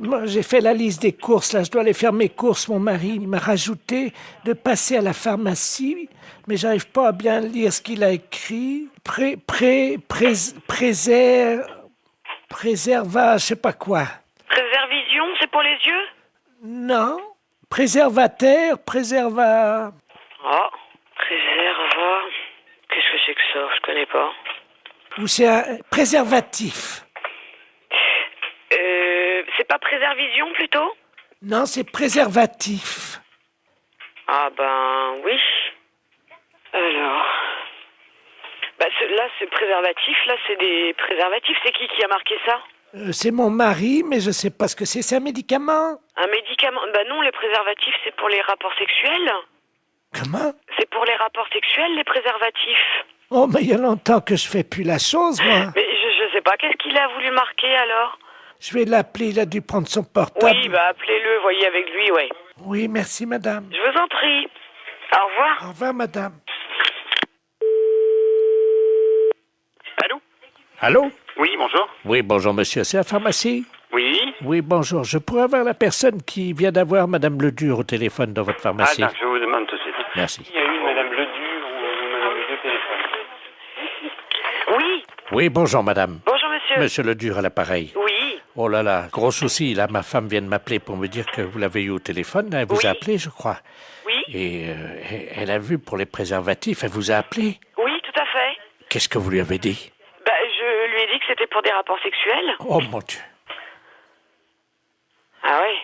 Moi, j'ai fait la liste des courses, là, je dois aller faire mes courses. Mon mari m'a rajouté de passer à la pharmacie, mais j'arrive pas à bien lire ce qu'il a écrit. Préserva, je sais pas quoi. Préservision, c'est pour les yeux? Non. Préservateur, préserva... Oh, préserva... Qu'est-ce que c'est que ça? Je connais pas. Ou c'est un préservatif. C'est pas préservision, plutôt? Non, c'est préservatif. Ah ben, oui. Alors... Bah, là, c'est préservatif, là, c'est des préservatifs. C'est qui a marqué ça? C'est mon mari, mais je sais pas ce que c'est. C'est un médicament? Un médicament? Bah non, les préservatifs, c'est pour les rapports sexuels. Comment? C'est pour les rapports sexuels, les préservatifs. Oh, mais il y a longtemps que je fais plus la chose, moi. Mais je sais pas, qu'est-ce qu'il a voulu marquer, alors? Je vais l'appeler, il a dû prendre son portable. Oui, bah appelez-le, voyez avec lui, ouais. Oui, merci madame. Je vous en prie. Au revoir. Au revoir madame. Allô? Allô? Oui, bonjour. Oui, bonjour monsieur, c'est la pharmacie? Oui. Oui, bonjour. Je pourrais avoir la personne qui vient d'avoir madame Ledur au téléphone dans votre pharmacie? Attends, je vous demande tout de suite. Merci. Il y a eu madame Ledur ou madame Ledur au téléphone? Oui. Oui, bonjour madame. Bonjour monsieur. Monsieur Ledur à l'appareil. Oui. Oh là là, gros souci. Là, ma femme vient de m'appeler pour me dire que vous l'avez eu au téléphone. Elle vous a appelé, je crois. Oui. Et elle a vu pour les préservatifs. Elle vous a appelé. Oui, tout à fait. Qu'est-ce que vous lui avez dit? Bah, je lui ai dit que c'était pour des rapports sexuels. Oh mon Dieu. Ah ouais?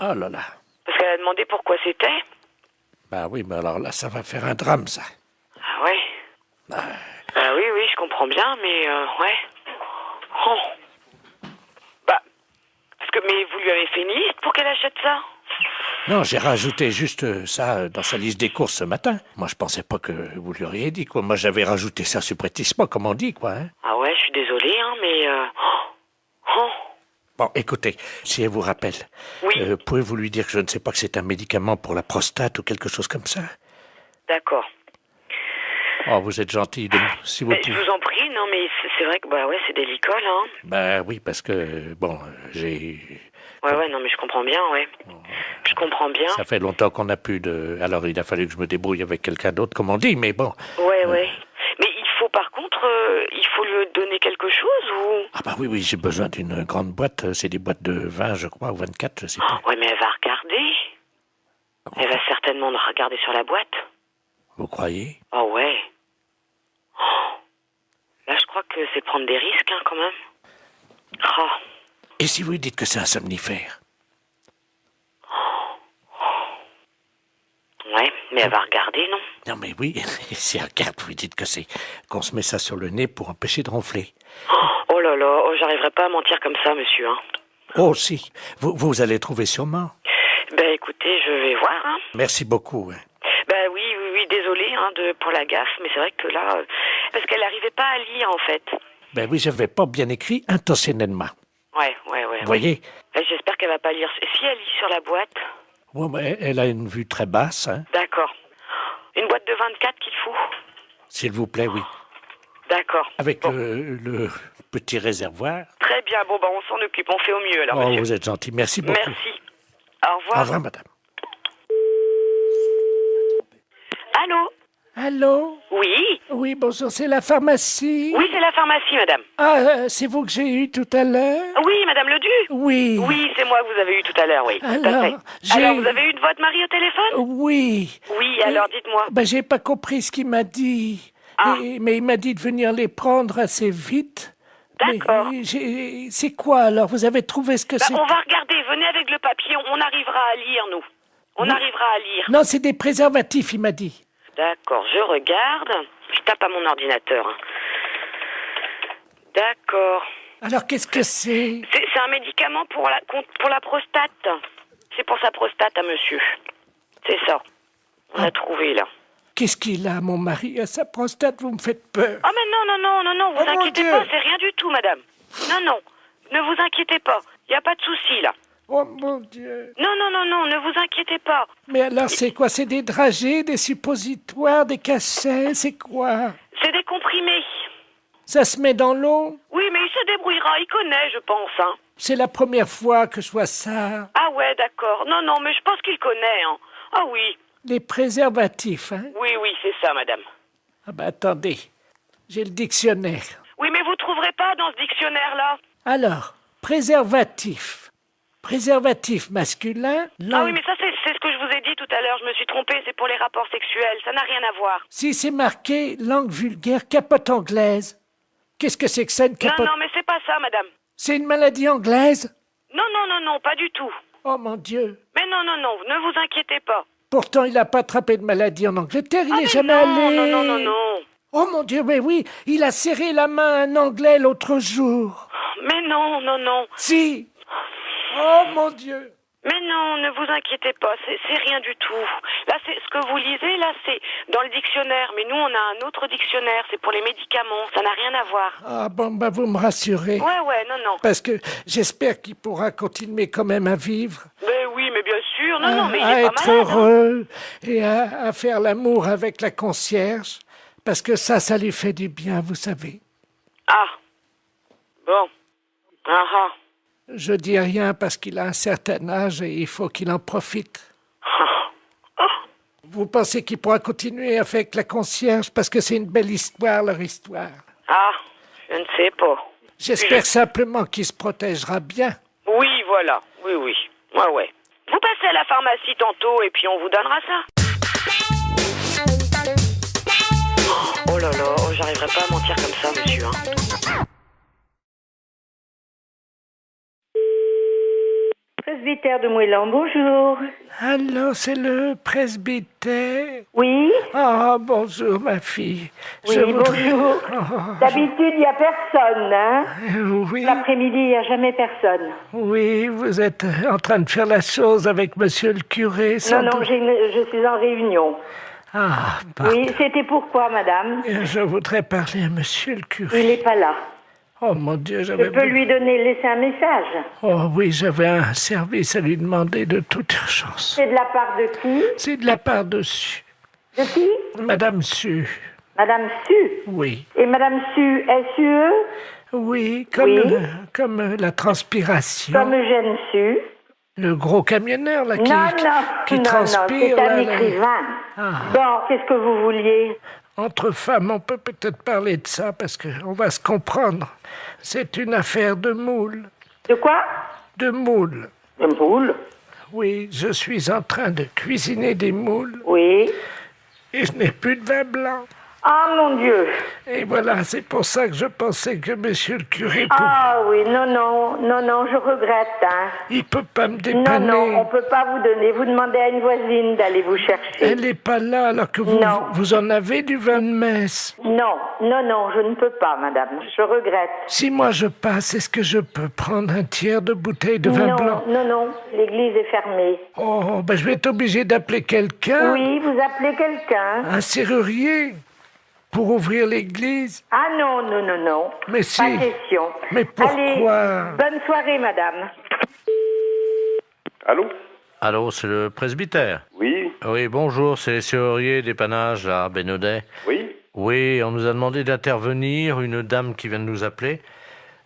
Oh là là. Parce qu'elle a demandé pourquoi c'était. Bah oui, mais alors là, ça va faire un drame, ça. Ah ouais? Bah oui, je comprends bien, mais ouais. Oh. Bah, mais vous lui avez fait une liste pour qu'elle achète ça? Non, j'ai rajouté juste ça dans sa liste des courses ce matin. Moi, je pensais pas que vous lui auriez dit, quoi. Moi, j'avais rajouté ça subrepticement, comme on dit, quoi. Hein. Ah ouais, je suis désolée, hein, mais... Bon, écoutez, si elle vous rappelle, pouvez-vous lui dire que je ne sais pas que c'est un médicament pour la prostate ou quelque chose comme ça? D'accord. Oh, vous êtes gentil, si vous Mais pouvez. je vous en prie, non, mais c'est vrai que, bah ouais, c'est délicat, là. Hein. Bah oui, parce que, bon, j'ai... Ouais, non, mais je comprends bien, ouais. Je comprends bien. Ça fait longtemps qu'on n'a plus de... Alors, il a fallu que je me débrouille avec quelqu'un d'autre, comme on dit, mais bon... Ouais. Mais il faut, par contre, il faut lui donner quelque chose, ou... Ah bah oui, j'ai besoin d'une grande boîte. C'est des boîtes de 20, je crois, ou 24, je sais pas. Ouais, mais elle va regarder. Elle va certainement regarder sur la boîte. Vous croyez? Oh ouais. Oh. Là, je crois que c'est prendre des risques, hein, quand même. Oh. Et si vous lui dites que c'est un somnifère? Ouais, mais elle va regarder, non? Non, mais oui, si elle regarde, vous lui dites que c'est qu'on se met ça sur le nez pour empêcher de ronfler. Oh là là, j'arriverai pas à mentir comme ça, monsieur, hein. Oh, si. Vous allez trouver sûrement. Ben, écoutez, je vais voir, hein. Merci beaucoup. Hein. Ben oui, désolé, hein, pour la gaffe, mais c'est vrai que là... parce qu'elle n'arrivait pas à lire, en fait. Ben oui, je n'avais pas bien écrit intentionnellement. Ouais. Vous voyez? Ben, j'espère qu'elle va pas lire. Si elle lit sur la boîte... Ouais, mais elle a une vue très basse, hein. D'accord. Une boîte de 24 qu'il faut? S'il vous plaît, oui. D'accord. Avec le petit réservoir. Très bien, bon, on s'en occupe, on fait au mieux, alors, Oh, monsieur. vous êtes gentil, merci beaucoup. Merci. Au revoir. Au revoir, madame. Allô? Allô? Oui? Oui, bonjour, c'est la pharmacie? Oui, c'est la pharmacie, madame. Ah, c'est vous que j'ai eu tout à l'heure? Oui, madame Ledu? Oui. Oui, c'est moi que vous avez eu tout à l'heure, oui. Alors, Alors, vous avez eu de votre mari au téléphone? Oui. Oui, alors dites-moi. Ben, j'ai pas compris ce qu'il m'a dit. Mais il m'a dit de venir les prendre assez vite. D'accord. C'est quoi, alors? Vous avez trouvé ce que c'est? On va regarder, venez avec le papier, on arrivera à lire, nous. On arrivera à lire. Non, c'est des préservatifs, il m'a dit. D'accord, je regarde. Je tape à mon ordinateur. D'accord. Alors, qu'est-ce que c'est? C'est un médicament pour la prostate. C'est pour sa prostate à monsieur. C'est ça. On a trouvé, là. Qu'est-ce qu'il a, mon mari, à sa prostate? Vous me faites peur. Ah, mais non, vous inquiétez pas, c'est rien du tout, madame. Non, ne vous inquiétez pas. Il n'y a pas de souci, là. Oh, mon Dieu. Non, ne vous inquiétez pas. Mais alors, c'est quoi? C'est des dragées, des suppositoires, des cachets? C'est quoi? C'est des comprimés. Ça se met dans l'eau? Oui, mais il se débrouillera, il connaît, je pense, hein. C'est la première fois que je vois ça. Ah ouais, d'accord. Non, mais je pense qu'il connaît, hein. Ah oui. Les préservatifs, hein? Oui, c'est ça, madame. Ah ben, attendez. J'ai le dictionnaire. Oui, mais vous trouverez pas dans ce dictionnaire-là. Alors, préservatif. Préservatif masculin. Ah oui, mais ça, c'est ce que je vous ai dit tout à l'heure. Je me suis trompée, c'est pour les rapports sexuels. Ça n'a rien à voir. Si c'est marqué langue vulgaire, capote anglaise. Qu'est-ce que c'est que ça, une capote? Non, mais c'est pas ça, madame. C'est une maladie anglaise? Non, pas du tout. Oh, mon Dieu. Mais non, ne vous inquiétez pas. Pourtant, il n'a pas attrapé de maladie en Angleterre, il n'est jamais allé. Non. Oh mon Dieu, mais oui, il a serré la main à un Anglais l'autre jour. Mais non. Si. Oh mon Dieu. Mais non, ne vous inquiétez pas, c'est rien du tout. Là, c'est ce que vous lisez, là, c'est dans le dictionnaire. Mais nous, on a un autre dictionnaire, c'est pour les médicaments. Ça n'a rien à voir. Ah bon, bah vous me rassurez. Ouais, non. Parce que j'espère qu'il pourra continuer quand même à vivre. Ben oui, mais bien sûr. Non, mais il à est être pas malade. heureux et à faire l'amour avec la concierge. Parce que ça lui fait du bien, vous savez. Ah. Bon. Ah. Je dis rien parce qu'il a un certain âge et il faut qu'il en profite. Vous pensez qu'il pourra continuer avec la concierge parce que c'est une belle histoire, leur histoire? Ah, je ne sais pas. J'espère simplement qu'il se protégera bien. Oui, voilà. Oui. Ouais. Vous passez à la pharmacie tantôt et puis on vous donnera ça. Oh là là, j'arriverai pas à mentir comme ça, monsieur, hein. Presbytère de Moëlan, bonjour. Allô, c'est le presbytère? Oui. Ah, bonjour, ma fille. Oui, bonjour. D'habitude, il n'y a personne, hein? Oui. L'après-midi, il n'y a jamais personne. Oui, vous êtes en train de faire la chose avec monsieur le curé, sans Non, doute. je suis en réunion. Ah, pardon. Oui, c'était pourquoi, madame? Je voudrais parler à monsieur le curé. Il n'est pas là. Oh mon Dieu, Je peux lui laisser un message. Oh oui, j'avais un service à lui demander de toute urgence. C'est de la part de qui? C'est de la part de Su. De qui? Madame Su. Madame Su? Oui. Et Madame Su, S-U-E? Oui, comme la transpiration. Comme Eugène Su? Le gros camionneur, là, qui non, transpire. c'est un écrivain. Bon, qu'est-ce que vous vouliez? Entre femmes, on peut peut-être parler de ça, parce qu'on va se comprendre. C'est une affaire de moule. De quoi? De moules. De moules? Oui, je suis en train de cuisiner des moules. Oui. Et je n'ai plus de vin blanc. Ah, mon Dieu. Et voilà, c'est pour ça que je pensais que monsieur le curé... Ah oui, non, je regrette, hein. Il peut pas me dépanner. Non, on peut pas vous donner. Vous demandez à une voisine d'aller vous chercher. Elle n'est pas là, alors que vous en avez du vin de messe. Non, je ne peux pas, madame. Je regrette. Si moi je passe, est-ce que je peux prendre un tiers de bouteille de vin blanc? Non, l'église est fermée. Oh, ben je vais être obligé d'appeler quelqu'un. Oui, vous appelez quelqu'un. Un serrurier? Pour ouvrir l'église? Ah non. Mais si. Pas question. Mais pourquoi? Allez, bonne soirée, madame. Allô, c'est le presbytère? Oui. Oui, bonjour, c'est les serruriers dépannage à Bénodet. Oui. Oui, on nous a demandé d'intervenir, une dame qui vient de nous appeler.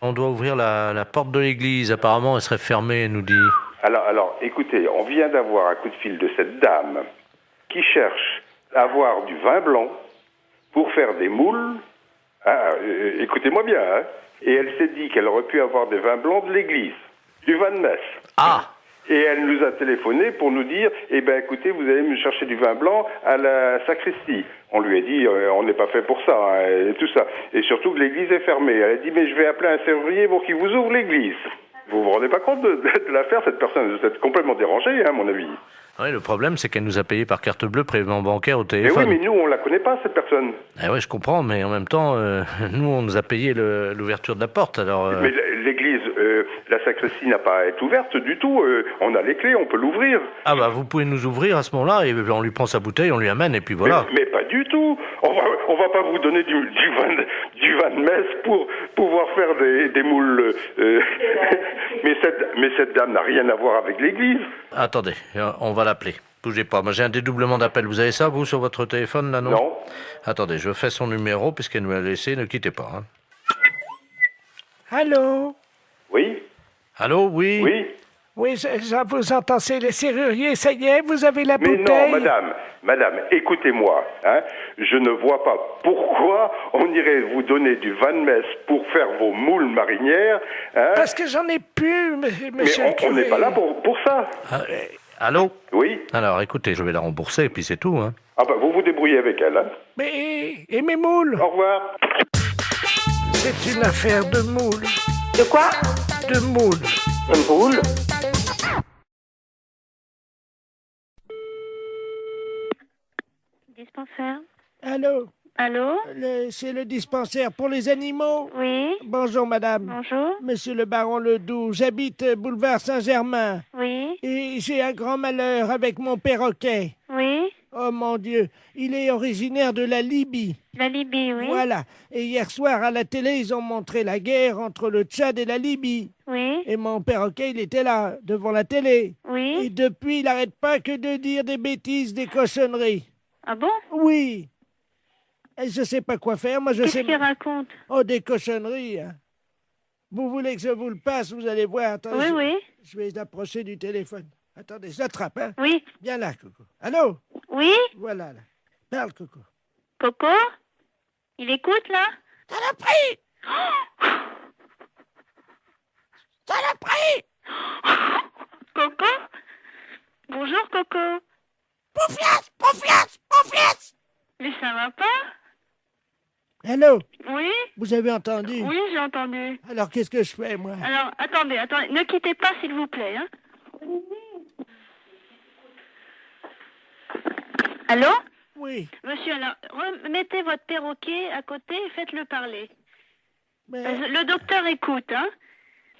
On doit ouvrir la porte de l'église, apparemment elle serait fermée, elle nous dit. Alors, écoutez, on vient d'avoir un coup de fil de cette dame qui cherche à avoir du vin blanc pour faire des moules. Écoutez-moi bien, hein. Et elle s'est dit qu'elle aurait pu avoir des vins blancs de l'église, du vin de messe. Ah. Et elle nous a téléphoné pour nous dire, écoutez, vous allez me chercher du vin blanc à la sacristie. On lui a dit, on n'est pas fait pour ça, hein, et tout ça. Et surtout que l'église est fermée. Elle a dit, mais je vais appeler un serrurier pour qu'il vous ouvre l'église. Vous vous rendez pas compte de l'affaire? Cette personne, vous êtes complètement dérangée, hein, à mon avis. Oui, le problème, c'est qu'elle nous a payé par carte bleue prélèvement bancaire au Eh téléphone. oui, mais nous, on la connaît pas, cette personne. Ah ouais, je comprends, mais en même temps, nous, on nous a payé l'ouverture de la porte, alors... Mais l'église, la sacristie n'a pas à être ouverte du tout. On a les clés, on peut l'ouvrir. Ah bah, vous pouvez nous ouvrir à ce moment-là, et on lui prend sa bouteille, on lui amène, et puis voilà. Mais pas du tout. On va pas vous donner du vin de messe pour pouvoir faire des moules. mais cette dame n'a rien à voir avec l'église. Attendez, on va l'appeler. Bougez pas, moi j'ai un dédoublement d'appel. Vous avez ça, vous, sur votre téléphone, là, non? Non. Attendez, je fais son numéro, puisqu'elle nous l'a laissé, ne quittez pas. Hein. Allô? Oui? Allô, oui? Oui? Oui, je vous entends, c'est le serrurier, ça y est, vous avez la Mais bouteille? non, madame, écoutez-moi, hein, je ne vois pas pourquoi on irait vous donner du vin de messe pour faire vos moules marinières. Hein. Parce que j'en ai plus, monsieur Mais le curé. on n'est pas là pour ça. Allô? Oui? Alors, écoutez, je vais la rembourser, et puis c'est tout, hein. Ah bah, vous vous débrouillez avec elle, hein. Mais, et mes moules? Au revoir. C'est une affaire de moules. De quoi? De moules. De moules? Dispensaire. Allô? Allô? C'est le dispensaire pour les animaux? Oui. Bonjour, madame. Bonjour. Monsieur le baron Ledoux, j'habite boulevard Saint-Germain. Oui. Et j'ai un grand malheur avec mon perroquet. Oui. Oh mon Dieu, il est originaire de la Libye. La Libye, oui. Voilà. Et hier soir, à la télé, ils ont montré la guerre entre le Tchad et la Libye. Oui. Et mon perroquet, il était là, devant la télé. Oui. Et depuis, il n'arrête pas que de dire des bêtises, des cochonneries. Ah bon? Oui. Et je sais pas quoi faire, moi je sais... Qu'est-ce qu'il raconte? Oh, des cochonneries, hein. Vous voulez que je vous le passe, vous allez voir. Attendez, Oui. Je vais l'approcher du téléphone. Attendez, je l'attrape, hein. Oui. Viens là, Coco. Allô? Oui. Voilà, là. Parle, Coco. Coco? Il écoute, là? Saloperie! Saloperie! Coco? Bonjour, Coco. Poufias! Mais ça va pas? Allô? Oui? Vous avez entendu? Oui, j'ai entendu. Alors, qu'est-ce que je fais, moi? Alors, attendez, ne quittez pas, s'il vous plaît, hein. Allô? Oui. Monsieur, alors, remettez votre perroquet à côté et faites-le parler. Mais... Le docteur écoute, hein.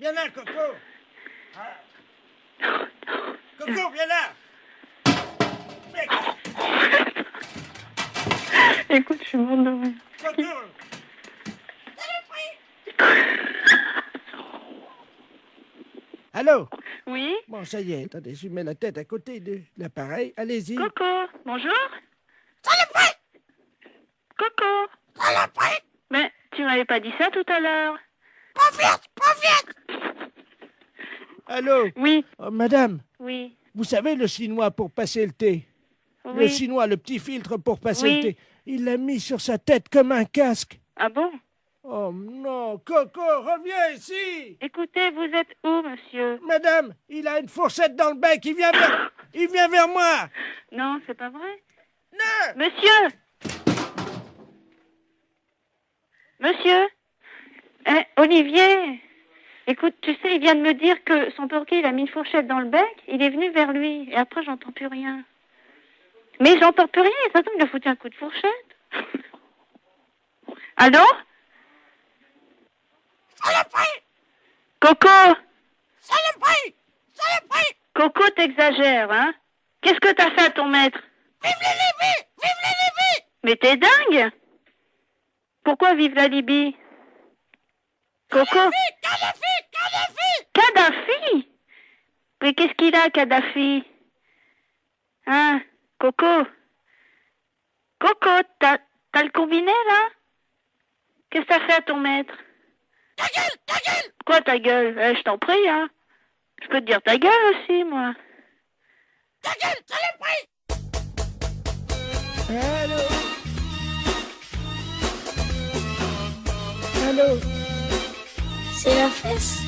Viens là, Coco. Coco, viens là. Écoute, je suis morte de rire. Coco. Allô? Oui? Bon, ça y est, attendez, je mets la tête à côté de l'appareil. Allez-y. Coco, bonjour? Saloperie! Coco! Saloperie! Mais tu m'avais pas dit ça tout à l'heure. Pas vite! Allô? Oui. Oh, madame, Oui. vous savez le chinois pour passer le thé? Oui. Le chinois, le petit filtre pour passer Oui. le thé. Il l'a mis sur sa tête comme un casque. Ah bon? Oh non, Coco, reviens ici! Écoutez, vous êtes où, monsieur? Madame, il a une fourchette dans le bec, il vient vers moi! Non, c'est pas vrai. Non! Monsieur! Monsieur? Olivier! Écoute, tu sais, il vient de me dire que son perroquet, il a mis une fourchette dans le bec, il est venu vers lui, et après, j'entends plus rien. Mais j'entends plus rien, ça tombe, il a foutu un coup de fourchette. Allô? Saloperie! Coco! Saloperie! Saloperie! Coco, t'exagères, hein? Qu'est-ce que t'as fait à ton maître? Vive la Libye! Vive la Libye! Mais t'es dingue! Pourquoi vive la Libye? Coco? Kadhafi! Mais qu'est-ce qu'il a, Kadhafi? Hein? Coco? Coco, t'as le combiné, là? Qu'est-ce que t'as fait à ton maître? Ta gueule! Quoi, ta gueule? Je t'en prie, hein? Je peux te dire ta gueule aussi, moi. Ta gueule, saloperie! Allô? Allô? C'est la fesse.